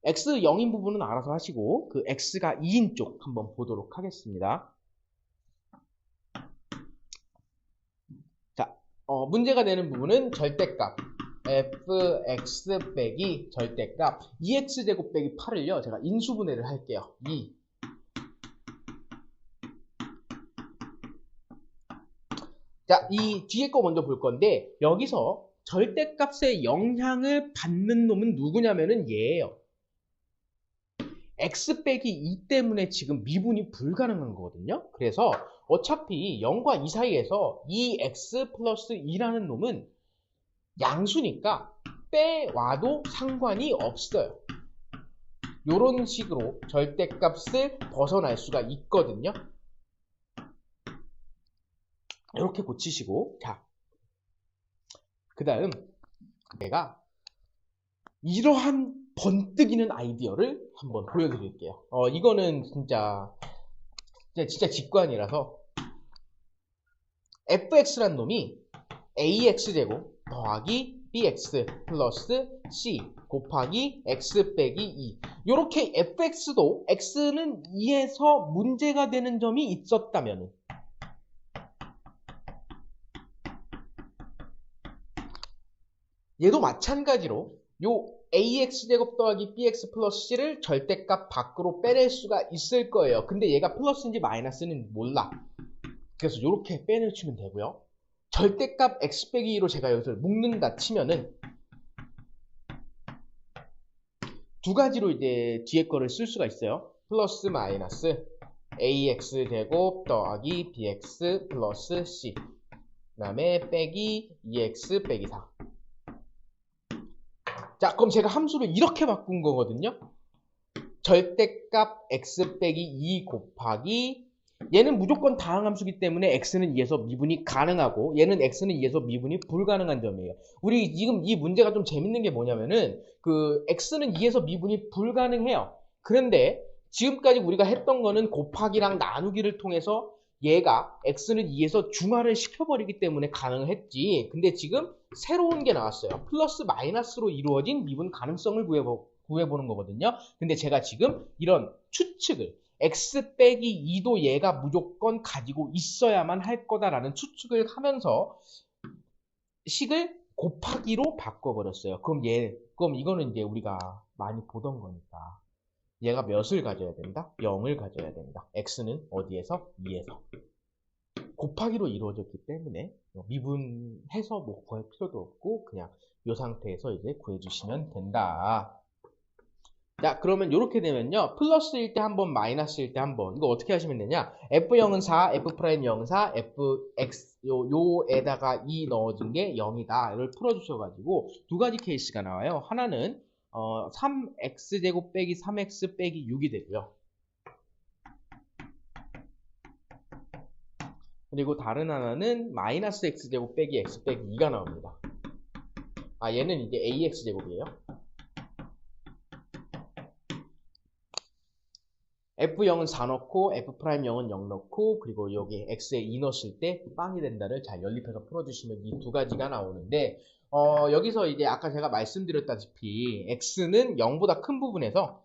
x 0인 부분은 알아서 하시고 그 x가 2인 쪽 한번 보도록 하겠습니다. 자, 문제가 되는 부분은 절대값 fx 빼기 절대값 2x제곱 빼기 8을요. 제가 인수분해를 할게요. 2 자, 이 뒤에 거 먼저 볼 건데 여기서 절대값의 영향을 받는 놈은 누구냐면은 얘예요. x 빼기 2 때문에 지금 미분이 불가능한 거거든요. 그래서 어차피 0과 2 사이에서 이 x 플러스 2라는 놈은 양수니까 빼와도 상관이 없어요. 요런 식으로 절대값을 벗어날 수가 있거든요. 이렇게 고치시고 자, 그 다음 내가 이러한 번뜩이는 아이디어를 한번 보여드릴게요. 이거는 진짜 직관이라서 fx란 놈이 ax제곱 더하기 bx 플러스 c 곱하기 x 빼기 2 이렇게 fx도 x는 2에서 문제가 되는 점이 있었다면 얘도 마찬가지로 요 ax제곱 더하기 bx 플러스 c를 절대값 밖으로 빼낼 수가 있을 거예요. 근데 얘가 플러스인지 마이너스는 몰라. 그래서 이렇게 빼내주면 되고요. 절대값 x 빼기 2로 제가 여기서 묶는다 치면은 두 가지로 이제 뒤에 거를 쓸 수가 있어요. 플러스 마이너스 ax 제곱 더하기 bx 플러스 c 그 다음에 빼기 2x 빼기 4. 자, 그럼 제가 함수를 이렇게 바꾼 거거든요. 절대값 x 빼기 2 곱하기 얘는 무조건 다항함수기 때문에 x는 2에서 미분이 가능하고 얘는 x는 2에서 미분이 불가능한 점이에요. 우리 지금 이 문제가 좀 재밌는 게 뭐냐면은 그 x는 2에서 미분이 불가능해요. 그런데 지금까지 우리가 했던 거는 곱하기랑 나누기를 통해서 얘가 x는 2에서 중화를 시켜버리기 때문에 가능했지. 근데 지금 새로운 게 나왔어요. 플러스 마이너스로 이루어진 미분 가능성을 구해보는 거거든요. 근데 제가 지금 이런 추측을 x 빼기 2도 얘가 무조건 가지고 있어야만 할 거다라는 추측을 하면서 식을 곱하기로 바꿔버렸어요. 그럼 이거는 이제 우리가 많이 보던 거니까. 얘가 몇을 가져야 된다? 0을 가져야 된다. x는 어디에서? 2에서. 곱하기로 이루어졌기 때문에 미분해서 뭐 구할 필요도 없고 그냥 이 상태에서 이제 구해주시면 된다. 자, 그러면 이렇게 되면요. 플러스일 때 한 번, 마이너스일 때 한 번. 이거 어떻게 하시면 되냐? F0은 4, F'0 4, Fx, 요에다가 2 넣어준 게 0이다. 이걸 풀어주셔가지고 두 가지 케이스가 나와요. 하나는 3x제곱 빼기 3x 빼기 6이 되고요. 그리고 다른 하나는 마이너스 x제곱 빼기 x 빼기 2가 나옵니다. 아, 얘는 이제 ax제곱이에요. F0은 4 넣고 F'0은 0 넣고 그리고 여기 X에 2 넣었을 때 빵이 된다를 잘 연립해서 풀어주시면 이 두 가지가 나오는데 여기서 이제 아까 제가 말씀드렸다시피 X는 0보다 큰 부분에서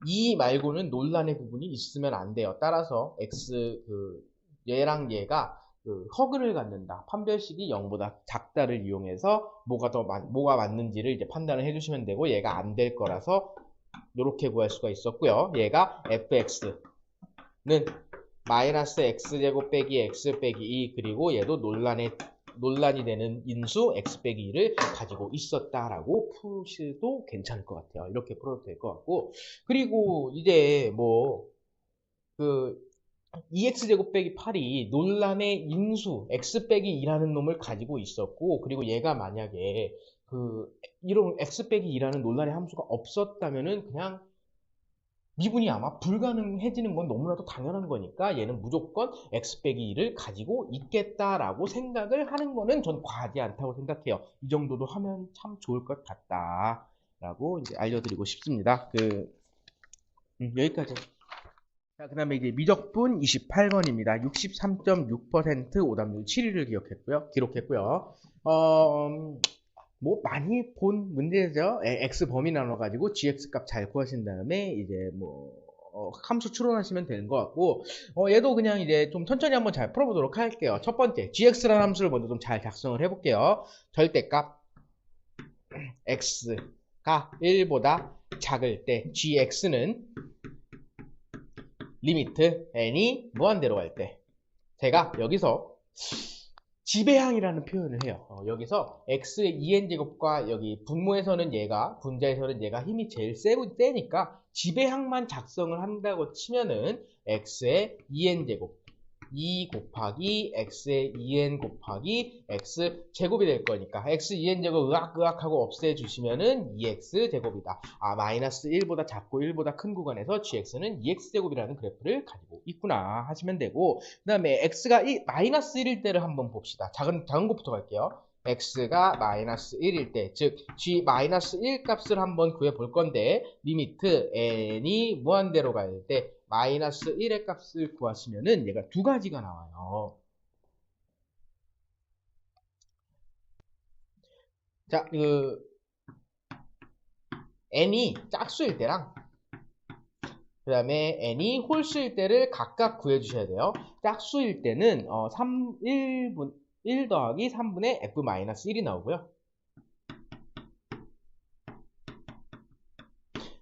2 말고는 논란의 부분이 있으면 안 돼요. 따라서 X 얘랑 얘가 허근을 갖는다. 판별식이 0보다 작다를 이용해서 뭐가 맞는지를 이제 판단을 해주시면 되고 얘가 안 될 거라서 이렇게 구할 수가 있었고요. 얘가 fx는 마이너스 x제곱 빼기 x 빼기 2 그리고 얘도 논란이 되는 인수 x 빼기 2를 가지고 있었다라고 푸셔도 괜찮을 것 같아요. 이렇게 풀어도 될 것 같고 그리고 이제 뭐 2x제곱 빼기 8이 논란의 인수 x 빼기 2라는 놈을 가지고 있었고 그리고 얘가 만약에 이런 x 빼기 2라는 논란의 함수가 없었다면은 그냥 미분이 아마 불가능해지는 건 너무나도 당연한 거니까 얘는 무조건 x 빼기 2를 가지고 있겠다라고 생각을 하는 거는 전 과하지 않다고 생각해요. 이 정도도 하면 참 좋을 것 같다라고 이제 알려드리고 싶습니다. 여기까지. 자, 그 다음에 이제 미적분 28번입니다. 63.6% 오답률 7위를 기록했고요. 뭐 많이 본 문제죠. x 범위 나눠가지고 gx 값 잘 구하신 다음에 이제 뭐 함수 추론하시면 되는 것 같고 얘도 그냥 이제 좀 천천히 한번 잘 풀어보도록 할게요. 첫 번째 gx라는 함수를 먼저 좀 잘 작성을 해볼게요. 절대값 x가 1보다 작을 때 gx는 리미트 n이 무한대로 갈 때 제가 여기서 지배항이라는 표현을 해요. 여기서 x의 2n제곱과 여기 분모에서는 얘가 분자에서는 얘가 힘이 제일 세니까 지배항만 작성을 한다고 치면은 x의 2n제곱 2 곱하기 x의 2n 곱하기 x 제곱이 될 거니까 x 2n제곱 으악하고 없애주시면은 2x 제곱이다. 마이너스 1보다 작고 1보다 큰 구간에서 gx는 2x 제곱이라는 그래프를 가지고 있구나 하시면 되고 그 다음에 x가 마이너스 1일 때를 한번 봅시다. 작은 것부터 갈게요. x가 마이너스 1일 때, 즉 g 마이너스 1 값을 한번 구해볼 건데 리미트 n이 무한대로 갈 때 마이너스 1의 값을 구하시면은 얘가 두 가지가 나와요. 자, n이 짝수일 때랑 그 다음에 n이 홀수일 때를 각각 구해주셔야 돼요. 짝수일 때는 1 더하기 3분의 f-1이 나오고요.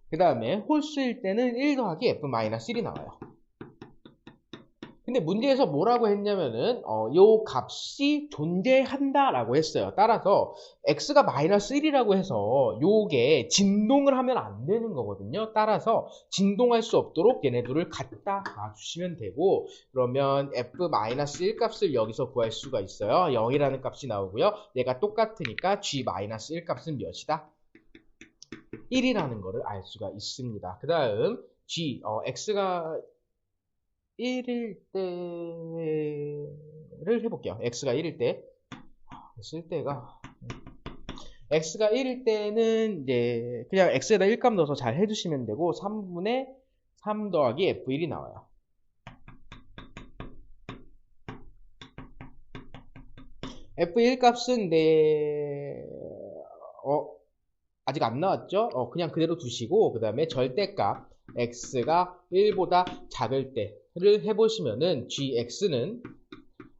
그 다음에 홀수일 때는 1 더하기 f-1이 나와요. 근데 문제에서 뭐라고 했냐면은 요 값이 존재한다라고 했어요. 따라서 x가 마이너스 1이라고 해서 요게 진동을 하면 안 되는 거거든요. 따라서 진동할 수 없도록 얘네들을 갖다 놔주시면 되고, 그러면 f 마이너스 1 값을 여기서 구할 수가 있어요. 0이라는 값이 나오고요. 얘가 똑같으니까 g 마이너스 1 값은 몇이다? 1이라는 거를 알 수가 있습니다. 그 다음 x가 1일 때를 해볼게요. x가 1일 때 쓸 때가 x가 1일 때는 이제 그냥 x에다 1값 넣어서 잘 해주시면 되고 3분의 3 더하기 f1이 나와요. f1 값은 아직 안 나왔죠? 그냥 그대로 두시고 그 다음에 절대값 x가 1보다 작을 때를 해보시면은 gx는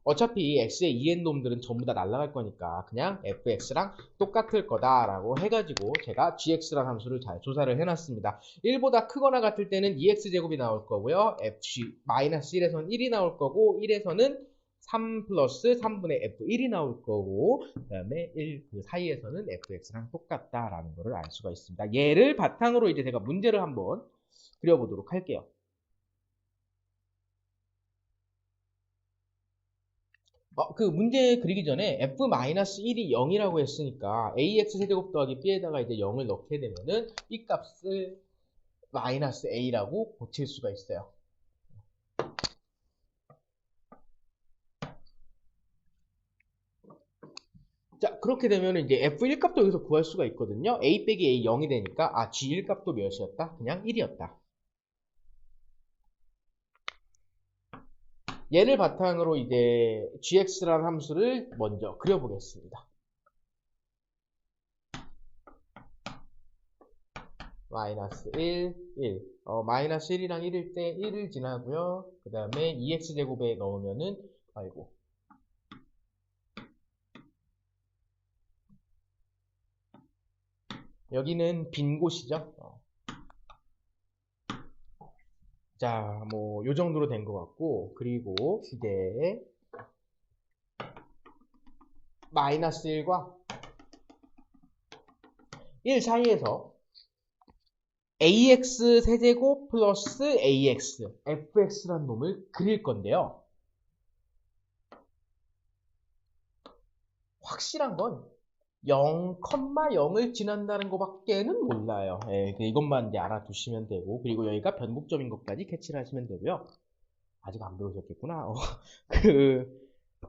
어차피 x의 2n 놈들은 전부 다 날아갈 거니까 그냥 fx랑 똑같을 거다라고 해가지고 제가 gx라는 함수를 잘 조사를 해놨습니다. 1보다 크거나 같을 때는 2x제곱이 나올 거고요. -1에서는 1이 나올 거고 1에서는 3 플러스 3분의 f1이 나올 거고 그 다음에 1 그 사이에서는 fx랑 똑같다라는 것을 알 수가 있습니다. 얘를 바탕으로 이제 제가 문제를 한번 그려보도록 할게요. 그 문제 그리기 전에 f-1이 0이라고 했으니까 ax 세제곱 더하기 b에다가 이제 0을 넣게 되면은 이 값을 마이너스 a라고 고칠 수가 있어요. 자, 그렇게 되면 이제 f1 값도 여기서 구할 수가 있거든요. a 빼기 a 0이 되니까 g1 값도 몇이었다? 그냥 1이었다. 얘를 바탕으로 이제 gx라는 함수를 먼저 그려보겠습니다. 마이너스 1, 1. 마이너스 1이랑 1일 때 1을 지나고요. 그 다음에 2x제곱에 넣으면은, 아이고. 여기는 빈 곳이죠. 자, 뭐, 요 정도로 된 것 같고, 그리고 이제, 마이너스 1과 1 사이에서 ax 세제곱 플러스 ax, fx라는 놈을 그릴 건데요. 확실한 건 0,0을 지난다는 것밖에는 몰라요. 이것만 이제 알아두시면 되고, 그리고 여기가 변곡점인 것까지 캐치를 하시면 되고요. 아직 안 배우셨겠구나.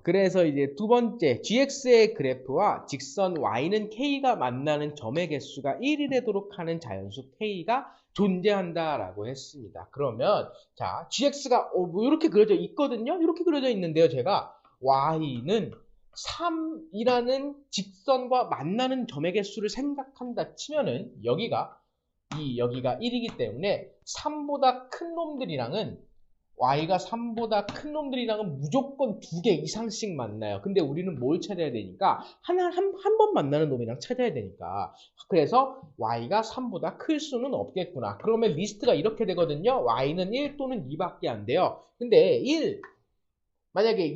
그래서 이제 두 번째, gx의 그래프와 직선 y는 k가 만나는 점의 개수가 1이 되도록 하는 자연수 k가 존재한다라고 했습니다. 그러면 자, gx가 뭐 이렇게 그려져 있거든요. 이렇게 그려져 있는데요. 제가 y는 3이라는 직선과 만나는 점의 개수를 생각한다 치면은 여기가 1이기 때문에 3보다 큰 놈들이랑은 y가 3보다 큰 놈들이랑은 무조건 2개 이상씩 만나요. 근데 우리는 뭘 찾아야 되니까 한 번 만나는 놈이랑 찾아야 되니까 그래서 y가 3보다 클 수는 없겠구나. 그러면 리스트가 이렇게 되거든요. y는 1 또는 2밖에 안 돼요. 근데 1 만약에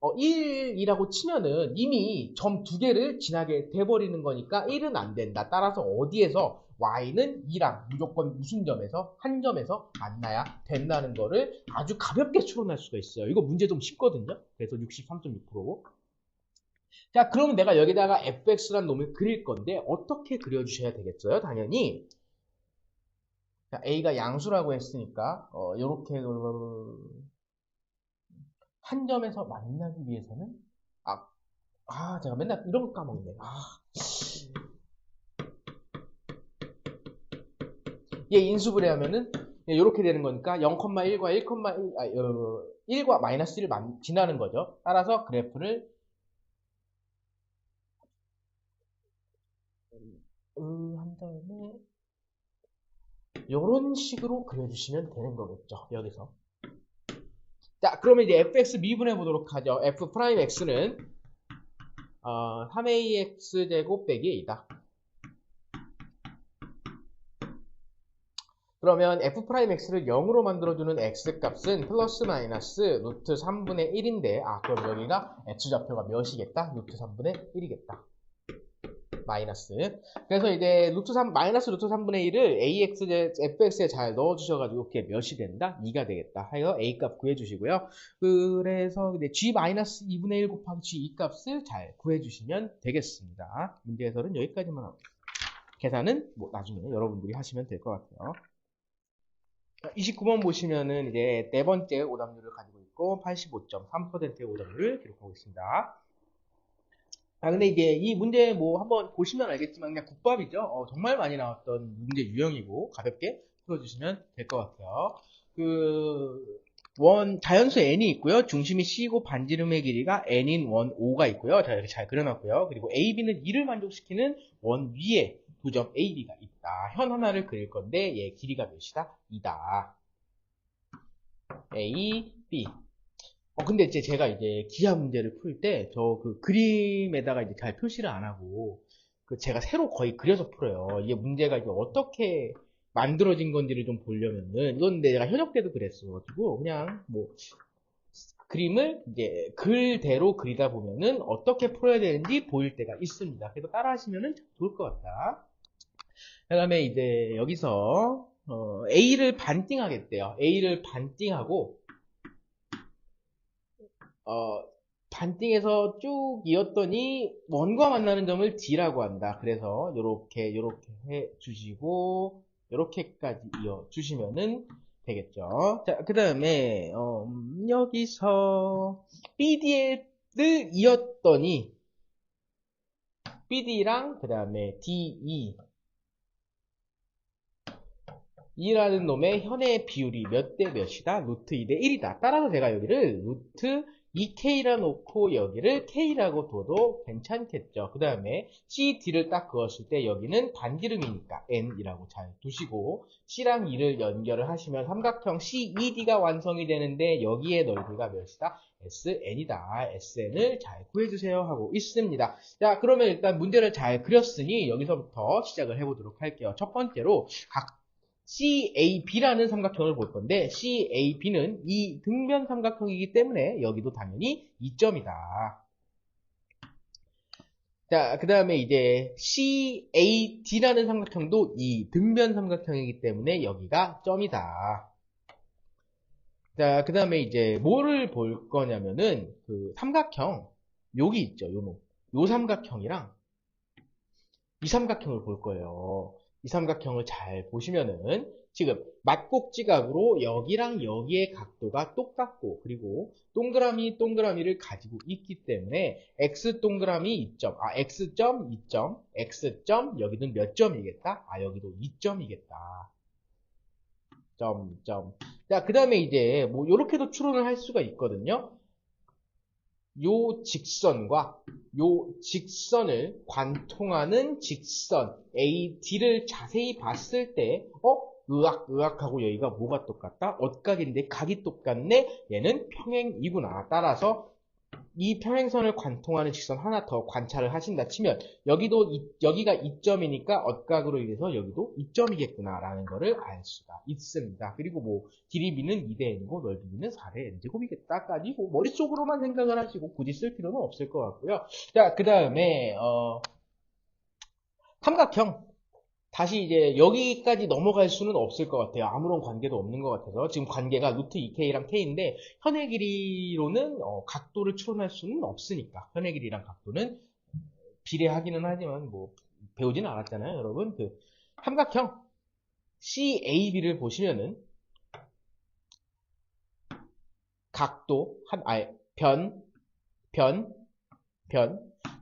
1이라고 치면은 이미 점 2개를 지나게 돼버리는 거니까 1은 안 된다. 따라서 어디에서 y는 2랑 무조건 무슨 점에서 한 점에서 만나야 된다는 거를 아주 가볍게 추론할 수가 있어요. 이거 문제 좀 쉽거든요. 그래서 63.6%. 자, 그러면 내가 여기다가 fx라는 놈을 그릴 건데 어떻게 그려주셔야 되겠어요? 당연히 자, a가 양수라고 했으니까 이렇게 한 점에서 만나기 위해서는 제가 맨날 이런 거 까먹네. 얘 인수분해 하면은 이렇게 되는 거니까 0,1과 1과 마이너스 1을 지나는 거죠. 따라서 그래프를 한 다음에 이런 식으로 그려주시면 되는 거겠죠. 여기서. 자, 그러면 이제 fx 미분해 보도록 하죠. f'x는 3ax 제곱 빼기 a다. 그러면 f'x를 0으로 만들어주는 x값은 플러스 마이너스 루트 3분의 1인데, 그럼 여기가 x좌표가 몇이겠다? 루트 3분의 1이겠다. 마이너스. 그래서 이제 마이너스 루트 3분의 1을 fx에 잘 넣어주셔가지고 그게 몇이 된다? 2가 되겠다. 해서 a 값 구해주시고요. 그래서 이제 g 마이너스 2분의 1 곱하기 g 2값을 잘 구해주시면 되겠습니다. 문제 해설은 여기까지만 하고. 계산은 뭐 나중에 여러분들이 하시면 될 것 같아요. 29번 보시면은 이제 네 번째 오답률을 가지고 있고 85.3%의 오답률을 기록하고 있습니다. 근데 이제 이 문제 뭐 한번 보시면 알겠지만 그냥 국밥이죠. 정말 많이 나왔던 문제 유형이고 가볍게 풀어주시면 될 것 같아요. 자연수 n이 있고요. 중심이 c고 반지름의 길이가 n인 원 5가 있고요. 자, 이렇게 잘 그려놨고요. 그리고 a, b는 2를 만족시키는 원 위에 두 점 a, b가 있다. 현 하나를 그릴 건데 얘 길이가 몇이다? 2다. a, b. 근데 이제 제가 이제 기하 문제를 풀 때 저 그 그림에다가 이제 잘 표시를 안 하고 제가 새로 거의 그려서 풀어요. 이게 문제가 이제 어떻게 만들어진 건지를 좀 보려면은 이건 내가 현역 때도 그랬어가지고 그냥 뭐 그림을 이제 글대로 그리다 보면은 어떻게 풀어야 되는지 보일 때가 있습니다. 그래서 따라 하시면은 좋을 것 같다. 그 다음에 이제 여기서 A를 반띵하겠대요. A를 반띵하고 반띵해서 쭉 이었더니 원과 만나는 점을 D라고 한다. 그래서 요렇게 해 주시고 요렇게까지 이어 주시면은 되겠죠. 자, 그 다음에 여기서 BD를 이었더니 BD랑 그 다음에 DE 이라는 놈의 현의 비율이 몇 대 몇이다? 루트 2대 1이다. 따라서 제가 여기를 루트 2K라 놓고 여기를 K라고 둬도 괜찮겠죠. 그 다음에 CD를 딱 그었을 때 여기는 반지름이니까 N이라고 잘 두시고 C랑 E를 연결을 하시면 삼각형 CED가 완성이 되는데 여기에 넓이가 몇이다? SN이다. SN을 잘 구해주세요 하고 있습니다. 자, 그러면 일단 문제를 잘 그렸으니 여기서부터 시작을 해보도록 할게요. 첫 번째로 각 CAB라는 삼각형을 볼 건데 CAB는 이 등변 삼각형이기 때문에 여기도 당연히 2점이다. 자, 그 다음에 이제 CAD라는 삼각형도 이 등변 삼각형이기 때문에 여기가 점이다. 자, 그 다음에 이제 뭐를 볼 거냐면은 그 삼각형 여기 있죠. 요 삼각형이랑 이 삼각형을 볼 거예요. 이 삼각형을 잘 보시면은 지금 막꼭지각으로 여기랑 여기의 각도가 똑같고 그리고 동그라미를 가지고 있기 때문에 x 동그라미 2점, x점 2점, x점 여기는 몇 점이겠다? 여기도 2점이겠다. 점. 자, 그 다음에 이제 뭐 요렇게도 추론을 할 수가 있거든요. 요 직선과 요 직선을 관통하는 직선 AD를 자세히 봤을 때 의학하고 여기가 뭐가 똑같다? 엇각인데 각이 똑같네? 얘는 평행이구나. 따라서 이 평행선을 관통하는 직선 하나 더 관찰을 하신다 치면 여기가 2점이니까 엇각으로 인해서 여기도 2점이겠구나 라는 거를 알 수가 있습니다. 그리고 뭐 길이 B는 2대 N이고 넓이 B는 4대 N제곱이겠다까지 뭐 머릿속으로만 생각을 하시고 굳이 쓸 필요는 없을 것 같고요. 자, 그 다음에 삼각형 다시 이제 여기까지 넘어갈 수는 없을 것 같아요. 아무런 관계도 없는 것 같아서 지금 관계가 루트 2K랑 K인데 현의 길이로는 각도를 추론할 수는 없으니까 현의 길이랑 각도는 비례하기는 하지만 뭐 배우지는 않았잖아요. 여러분 그 삼각형 CAB를 보시면은 각도 변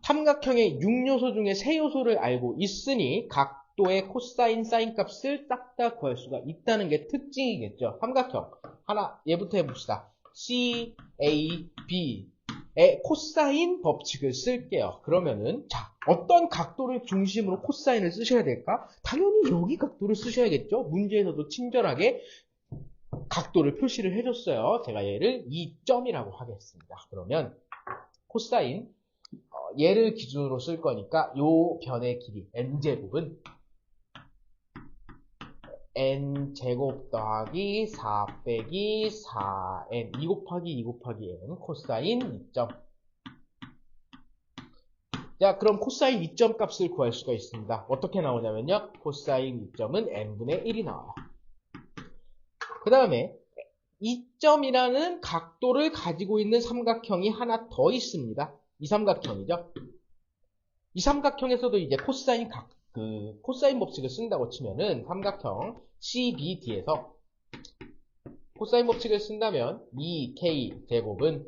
삼각형의 6요소 중에 3요소를 알고 있으니 각도의 코사인, 사인 값을 딱 다 구할 수가 있다는 게 특징이겠죠. 삼각형 하나 얘부터 해봅시다. CAB의 코사인 법칙을 쓸게요. 그러면은 자 어떤 각도를 중심으로 코사인을 쓰셔야 될까? 당연히 여기 각도를 쓰셔야겠죠. 문제에서도 친절하게 각도를 표시를 해줬어요. 제가 얘를 2점이라고 하겠습니다. 그러면 코사인 얘를 기준으로 쓸 거니까 요 변의 길이 n제곱은 n 제곱 더하기 4 빼기 4n 2 곱하기 2 곱하기 n 코사인 2점. 자, 그럼 코사인 2점 값을 구할 수가 있습니다. 어떻게 나오냐면요. 코사인 2점은 n분의 1이 나와요. 그 다음에 2점이라는 각도를 가지고 있는 삼각형이 하나 더 있습니다. 이 삼각형이죠. 이 삼각형에서도 이제 코사인 법칙을 쓴다고 치면은 삼각형 CBD에서 코사인 법칙을 쓴다면 2K 제곱은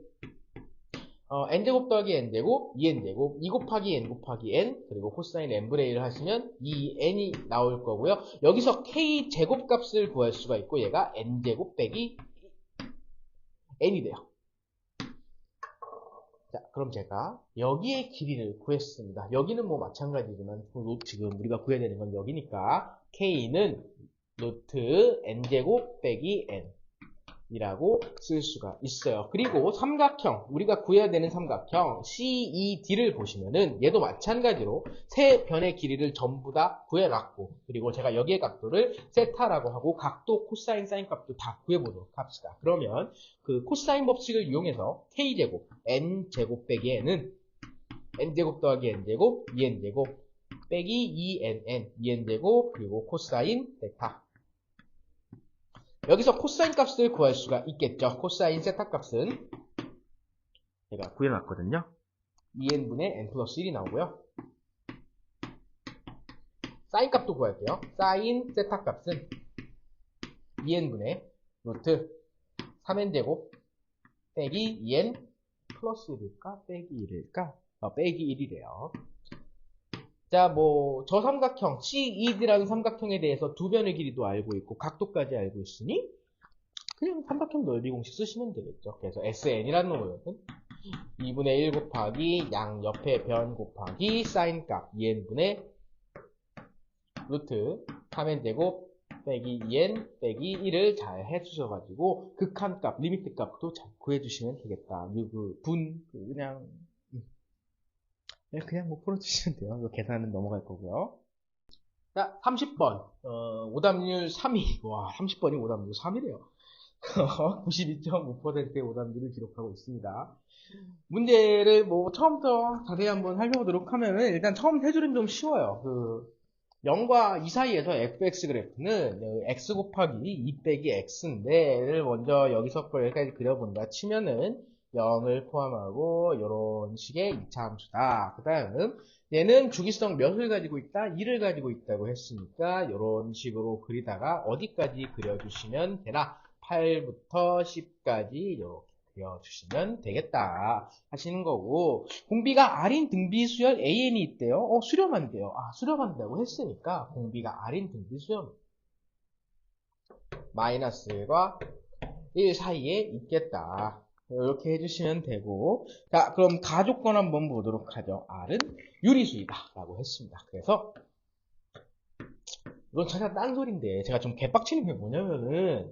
n제곱 더하기 n제곱 2n제곱 2 곱하기 n 곱하기 n 그리고 코사인 n분의 1을 하시면 2n이 나올 거고요. 여기서 k 제곱 값을 구할 수가 있고 얘가 n제곱 빼기 n이 돼요. 자, 그럼 제가 여기의 길이를 구했습니다. 여기는 뭐 마찬가지지만 지금 우리가 구해야 되는 건 여기니까 k는 루트 n제곱 빼기 n 이라고 쓸 수가 있어요. 그리고 삼각형, 우리가 구해야 되는 삼각형 CED를 보시면은 얘도 마찬가지로 세 변의 길이를 전부 다 구해놨고, 그리고 제가 여기의 각도를 세타라고 하고 각도, 코사인, 사인 값도 다 구해보도록 합시다. 그러면 그 코사인 법칙을 이용해서 K제곱, N제곱 빼기 N은 N제곱 더하기 N제곱, 2N제곱 빼기 2NN, 2N제곱 그리고 코사인 세타. 여기서 코사인 값을 구할 수가 있겠죠. 코사인 세타 값은 제가 구해놨거든요. 2n분의 n 플러스 1이 나오고요. 사인 값도 구할게요. 사인 세타 값은 2n분의 루트 3n제곱 빼기 2n 플러스 1일까? 빼기 1일까? 빼기 1이래요. 자, 저 삼각형, CED라는 삼각형에 대해서 두 변의 길이도 알고 있고, 각도까지 알고 있으니, 그냥 삼각형 넓이 공식 쓰시면 되겠죠. 그래서 SN이라는 놈은 2분의 1 곱하기 양 옆에 변 곱하기 사인 값 2n분의 루트 3n제곱 빼기 2n 빼기 1을 잘 해주셔가지고, 극한 값, 리미트 값도 잘 구해주시면 되겠다. 그냥 뭐 풀어주시면 돼요. 이거 계산은 넘어갈 거고요. 자, 30번. 오답률 3위. 와, 30번이 오답률 3위래요. 92.5%의 오답률을 기록하고 있습니다. 문제를 처음부터 자세히 한번 살펴보도록 하면은, 일단 처음 세 줄은 좀 쉬워요. 0과 2 사이에서 fx 그래프는 x 곱하기 2 빼기 x인데, 를 먼저 여기서부터 여기까지 그려본다 치면은, 0을 포함하고 이런 식의 2차 함수다. 그 다음 얘는 주기성 몇을 가지고 있다? 2를 가지고 있다고 했으니까 이런 식으로 그리다가 어디까지 그려주시면 되나? 8부터 10까지 이렇게 그려주시면 되겠다 하시는 거고, 공비가 R인 등비 수열 AN이 있대요. 수렴한대요. 수렴한다고 했으니까 공비가 R인 등비 수렴 마이너스 1과 1 사이에 있겠다. 이렇게 해주시면 되고, 자, 그럼 가족권 한번 보도록 하죠. R은 유리수이다 라고 했습니다. 그래서 이건 전혀 딴소리인데 제가 좀 개빡치는 게 뭐냐면은,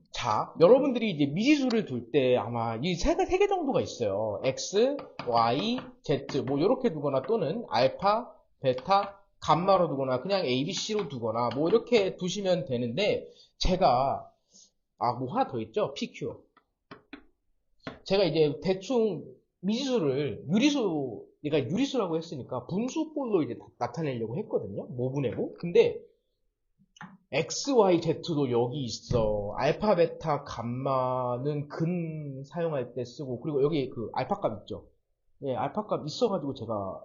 자, 여러분들이 이제 미지수를 둘 때 아마 이 세 개 정도가 있어요. X, Y, Z 이렇게 두거나, 또는 알파, 베타, 감마로 두거나, 그냥 A, B, C로 두거나 이렇게 두시면 되는데, 제가 하나 더 있죠. PQ. 제가 이제 대충 미지수를 얘가 유리수라고 했으니까 분수꼴로 이제 나타내려고 했거든요. 모분해보. 근데 X, Y, Z도 여기 있어. 알파, 베타, 감마는 근 사용할 때 쓰고, 그리고 여기 알파값 있죠. 예, 알파값 있어가지고 제가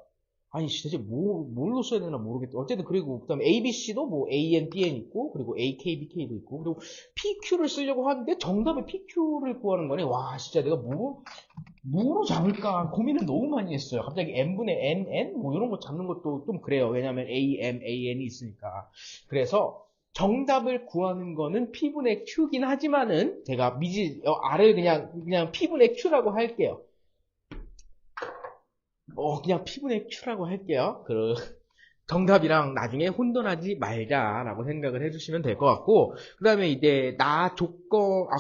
대체 뭘로 써야 되나 모르겠다. 어쨌든, 그리고 그다음에 ABC도 AN, BN 있고, 그리고 AK, BK도 있고, 그리고 PQ를 쓰려고 하는데 정답에 PQ를 구하는 거네. 와, 진짜 내가 뭐로 잡을까 고민을 너무 많이 했어요. 갑자기 N분의 NN 이런 거 잡는 것도 좀 그래요. 왜냐면 AM, AN이 있으니까. 그래서 정답을 구하는 거는 P분의 Q긴 하지만은 제가 R을 그냥 P분의 Q라고 할게요. 그냥 P분의 Q라고 할게요. 정답이랑 나중에 혼돈하지 말자라고 생각을 해주시면 될 것 같고, 그 다음에 이제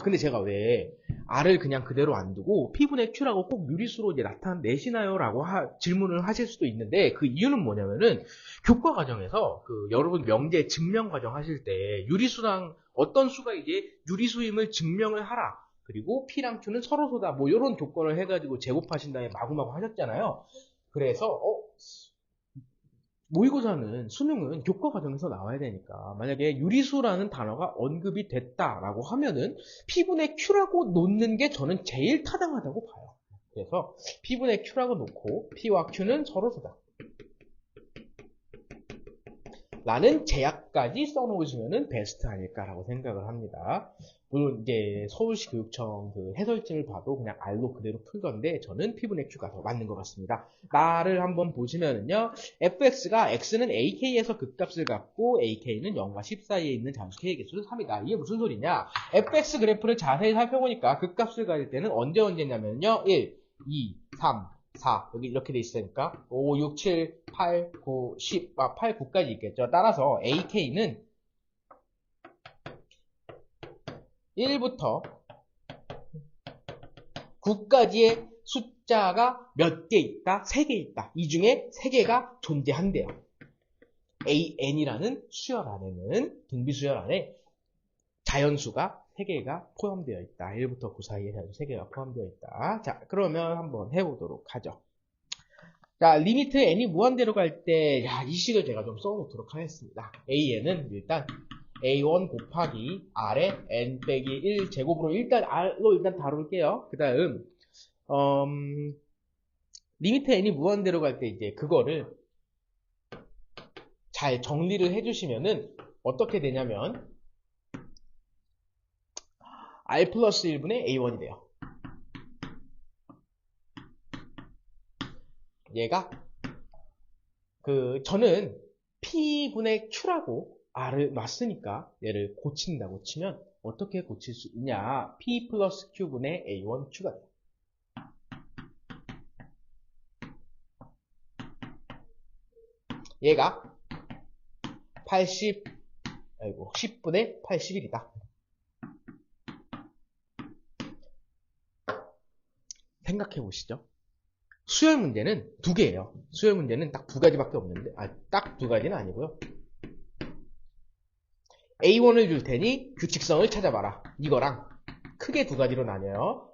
근데 제가 왜 R을 그냥 그대로 안 두고 P분의 Q라고 꼭 유리수로 이제 나타내시나요? 라고 질문을 하실 수도 있는데, 그 이유는 뭐냐면은 교과 과정에서 여러분 명제 증명 과정 하실 때 유리수랑 어떤 수가 이제 유리수임을 증명을 하라. 그리고 P랑 Q는 서로소다. 뭐 이런 조건을 해가지고 제곱하신 다음에 마구마구 하셨잖아요. 그래서 모의고사는 수능은 교과 과정에서 나와야 되니까 만약에 유리수라는 단어가 언급이 됐다라고 하면은 P분의 Q라고 놓는 게 저는 제일 타당하다고 봐요. 그래서 P분의 Q라고 놓고 P와 Q는 서로소다 라는 제약까지 써놓으시면은 베스트 아닐까라고 생각을 합니다. 물론 이제 서울시 교육청 해설집을 봐도 그냥 R로 그대로 풀던데 저는 P분의 Q가 더 맞는 것 같습니다. 나를 한번 보시면은요, fx가 x는 ak에서 극값을 갖고 ak는 0과 10 사이에 있는 잠수 k의 개수는 3이다. 이게 무슨 소리냐? fx 그래프를 자세히 살펴보니까 극값을 가질 때는 언제냐면요, 1, 2, 3, 4 여기 이렇게 돼 있으니까 5, 6, 7, 8, 9, 10, 8, 9까지 있겠죠. 따라서 AK는 1부터 9까지의 숫자가 몇 개 있다? 3개 있다. 이 중에 3개가 존재한대요. AN이라는 수열 안에는, 등비수열 안에 자연수가 3개가 포함되어 있다. 1부터 9 사이에 자연수 3개가 포함되어 있다. 자, 그러면 한번 해보도록 하죠. 자, 리미트 n이 무한대로 갈 때, 이 식을 제가 좀 써놓도록 하겠습니다. AN은 일단 A1 곱하기 R의 N 빼기 1 제곱으로 일단 R로 일단 다룰게요. 그 다음, 리미트 n이 무한대로 갈 때 이제 그거를 잘 정리를 해주시면은 어떻게 되냐면, R 플러스 1분의 A1이 돼요. 얘가, 저는 P분의 Q라고 R을 놨으니까 얘를 고친다고 치면 어떻게 고칠 수 있냐? P 플러스 Q분의 A1 Q가 돼요. 얘가 10분의 81이다. 생각해 보시죠. 수열 문제는 2개예요. 수열 문제는 딱 2가지밖에 없는데, 딱 2가지는 아니고요. A1을 줄 테니 규칙성을 찾아봐라. 이거랑 크게 2가지로 나뉘어요.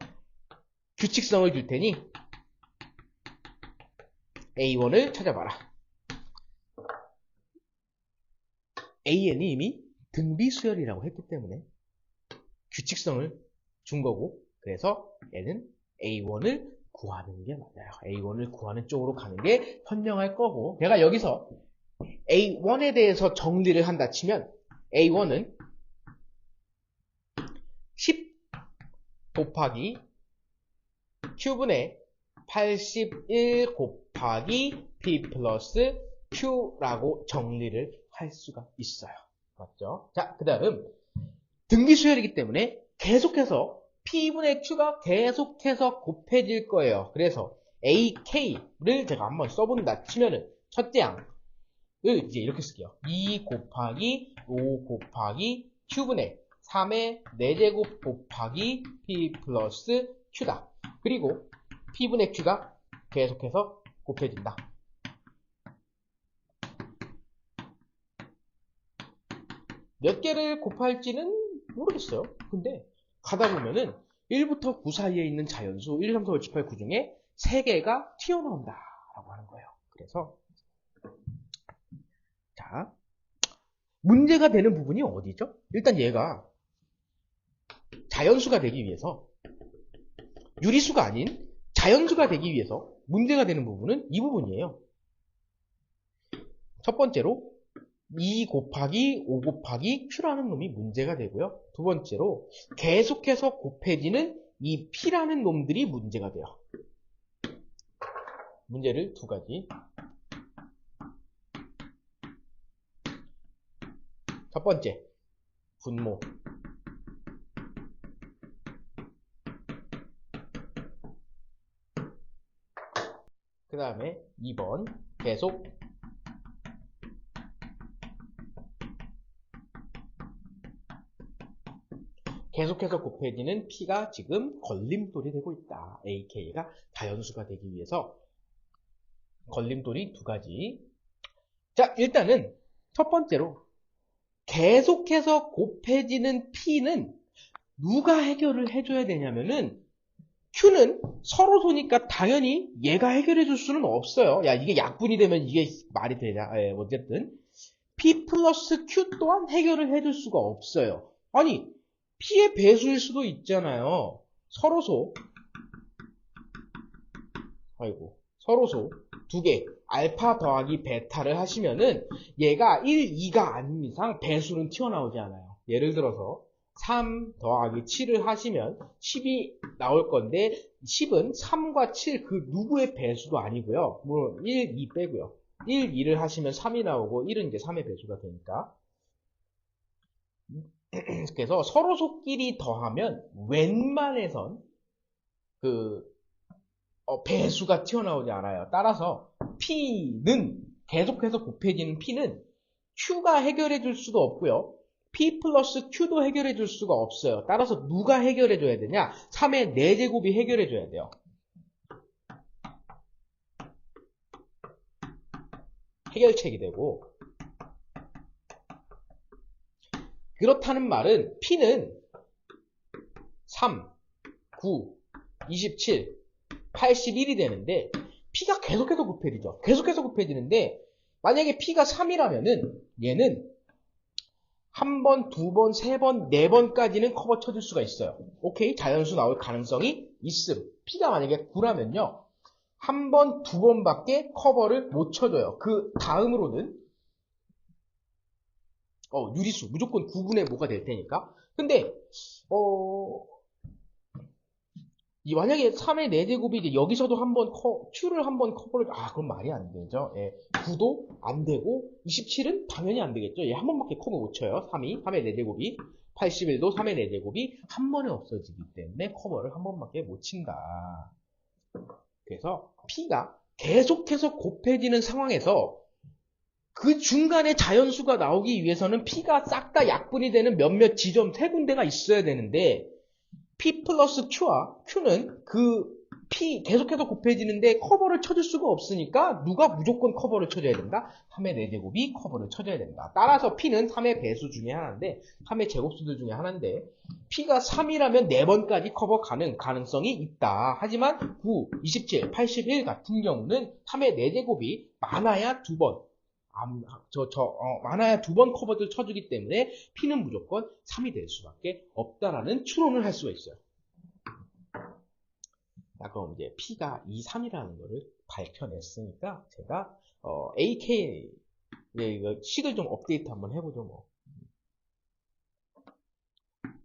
규칙성을 줄 테니 A1을 찾아봐라. AN이 이미 등비수열이라고 했기 때문에 규칙성을 준 거고, 그래서 얘는 A1을 구하는 게 맞아요. A1을 구하는 쪽으로 가는 게 현명할 거고, 내가 여기서 A1에 대해서 정리를 한다 치면 A1은 10 곱하기 Q분의 81 곱하기 P 플러스 Q라고 정리를 할 수가 있어요. 맞죠? 자, 그 다음 등비수열이기 때문에 계속해서 P분의 Q가 계속해서 곱해질 거예요. 그래서 AK를 제가 한번 써본다 치면은 첫째 항을 이제 이렇게 쓸게요. 2 곱하기 5 곱하기 Q분의 3의 4제곱 곱하기 P 플러스 Q다. 그리고 P분의 Q가 계속해서 곱해진다. 몇 개를 곱할지는 모르겠어요. 근데 가다 보면은 1부터 9 사이에 있는 자연수 1, 2, 3, 4, 5, 6, 7, 8, 9 중에 3개가 튀어나온다 라고 하는 거예요. 그래서 자, 문제가 되는 부분이 어디죠? 일단 얘가 자연수가 되기 위해서, 유리수가 아닌 자연수가 되기 위해서 문제가 되는 부분은 이 부분이에요. 첫 번째로 2 곱하기 5 곱하기 Q라는 놈이 문제가 되고요. 두 번째로 계속해서 곱해지는 이 P라는 놈들이 문제가 돼요. 문제를 2가지. 첫 번째, 분모. 그 다음에 2번, 계속 계속해서 곱해지는 P가 지금 걸림돌이 되고 있다. AK가 다연수가 되기 위해서 걸림돌이 두 가지. 자, 일단은 첫 번째로 계속해서 곱해지는 P는 누가 해결을 해줘야 되냐면은 Q는 서로소니까 당연히 얘가 해결해 줄 수는 없어요. 야, 이게 약분이 되면 이게 말이 되냐. 예, 어쨌든 P 플러스 Q 또한 해결을 해줄 수가 없어요. 아니, P의 배수일 수도 있잖아요. 서로소 두 개 알파 더하기 베타를 하시면은 얘가 1, 2가 아닌 이상 배수는 튀어나오지 않아요. 예를 들어서 3 더하기 7을 하시면 10이 나올 건데 10은 3과 7 그 누구의 배수도 아니고요. 물론 1, 2 빼고요. 1, 2를 하시면 3이 나오고 1은 이제 3의 배수가 되니까. 그래서 서로소끼리 더하면 웬만해선 배수가 튀어나오지 않아요. 따라서 P는 계속해서 곱해지는 P는 Q가 해결해 줄 수도 없고요. P 플러스 Q도 해결해 줄 수가 없어요. 따라서 누가 해결해 줘야 되냐? 3의 4제곱이 해결해 줘야 돼요. 해결책이 되고, 그렇다는 말은 P는 3, 9, 27, 81이 되는데 P가 계속해서 곱해지죠. 계속해서 곱해지는데 만약에 P가 3이라면은 얘는 한 번, 두 번, 세 번, 네 번까지는 커버 쳐줄 수가 있어요. 오케이? 자연수 나올 가능성이 있음. P가 만약에 9라면요. 한 번, 두 번밖에 커버를 못 쳐줘요. 그 다음으로는 유리수 무조건 9분의 뭐가 될 테니까. 근데 만약에 3의 4제곱이 이제 여기서도 한번 Q를 한번 커버를, 그럼 말이 안 되죠. 예, 9도 안 되고, 27은 당연히 안 되겠죠. 한 번밖에 커버 못 쳐요. 3의 4제곱이. 81도 3의 4제곱이 한 번에 없어지기 때문에 커버를 한 번밖에 못 친다. 그래서 P가 계속해서 곱해지는 상황에서 그 중간에 자연수가 나오기 위해서는 P가 싹 다 약분이 되는 몇몇 지점 세 군데가 있어야 되는데, P 플러스 Q와 Q는 그 P 계속해서 곱해지는데 커버를 쳐줄 수가 없으니까 누가 무조건 커버를 쳐줘야 된다? 3의 4제곱이 커버를 쳐줘야 된다. 따라서 P는 3의 배수 중에 하나인데 3의 제곱수들 중에 하나인데 P가 3이라면 4번까지 커버 가능성이 있다. 하지만 9, 27, 81 같은 경우는 3의 4제곱이 많아야 2번 많아야 2번 커버를 쳐주기 때문에 P는 무조건 3이 될 수밖에 없다라는 추론을 할 수가 있어요. 자, 그럼 이제 P가 2, 3이라는 거를 밝혀냈으니까 제가 AK 이거 식을 좀 업데이트 한번 해보죠. 뭐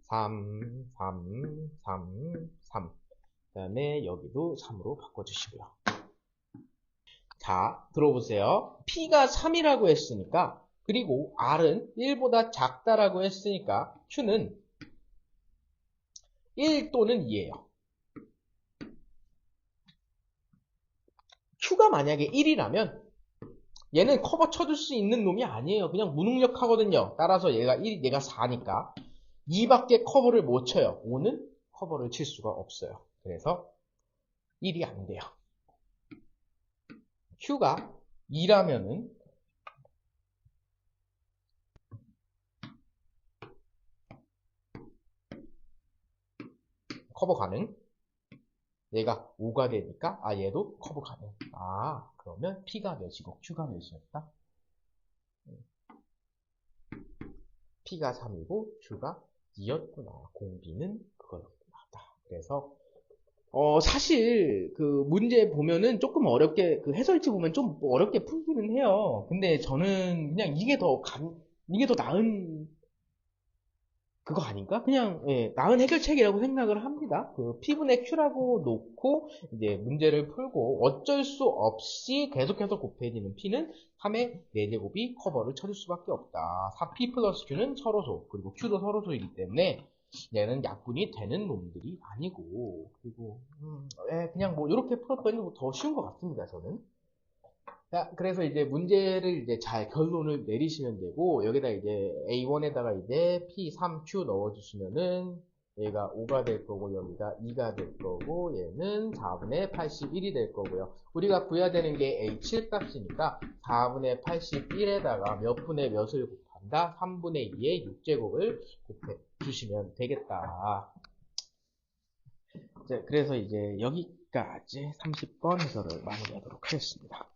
3, 3, 3, 3. 그 다음에 여기도 3으로 바꿔주시고요. 자, 들어보세요. P가 3이라고 했으니까, 그리고 R은 1보다 작다라고 했으니까 Q는 1 또는 2예요. Q가 만약에 1이라면 얘는 커버 쳐줄 수 있는 놈이 아니에요. 그냥 무능력하거든요. 따라서 얘가 4니까 2밖에 커버를 못 쳐요. 5는 커버를 칠 수가 없어요. 그래서 1이 안 돼요. Q가 2라면은 커버 가능. 얘가 5가 되니까 얘도 커버 가능. 그러면 P가 몇이고 Q가 몇이었다? P가 3이고 Q가 2였구나. 공비는 그거였구나. 그래서 사실 그 문제 보면은 조금 어렵게 그 해설지 보면 좀 어렵게 풀기는 해요. 근데 저는 그냥 이게 더 나은 그거 아닌가? 그냥 나은 해결책이라고 생각을 합니다. 그 P분의 Q라고 놓고 이제 문제를 풀고 어쩔 수 없이 계속해서 곱해지는 P는 3의 4제곱이 커버를 쳐줄 수밖에 없다. P 플러스 Q는 서로소, 그리고 Q도 서로소이기 때문에 얘는 약분이 되는 놈들이 아니고, 그리고 그냥 뭐 이렇게 풀었더니 더 쉬운 것 같습니다. 저는. 자, 그래서 이제 문제를 이제 잘 결론을 내리시면 되고, 여기다 이제 A1에다가 이제 P3Q 넣어주시면은, 얘가 5가 될 거고 여기가 2가 될 거고 얘는 4분의 81이 될 거고요. 우리가 구해야 되는 게 A7 값이니까 4분의 81에다가 몇 분의 몇을 곱한다? 3분의 2의 6제곱을 곱해 주시면 되겠다. 그래서 이제 여기까지 30번 해설을 마무리하도록 하겠습니다.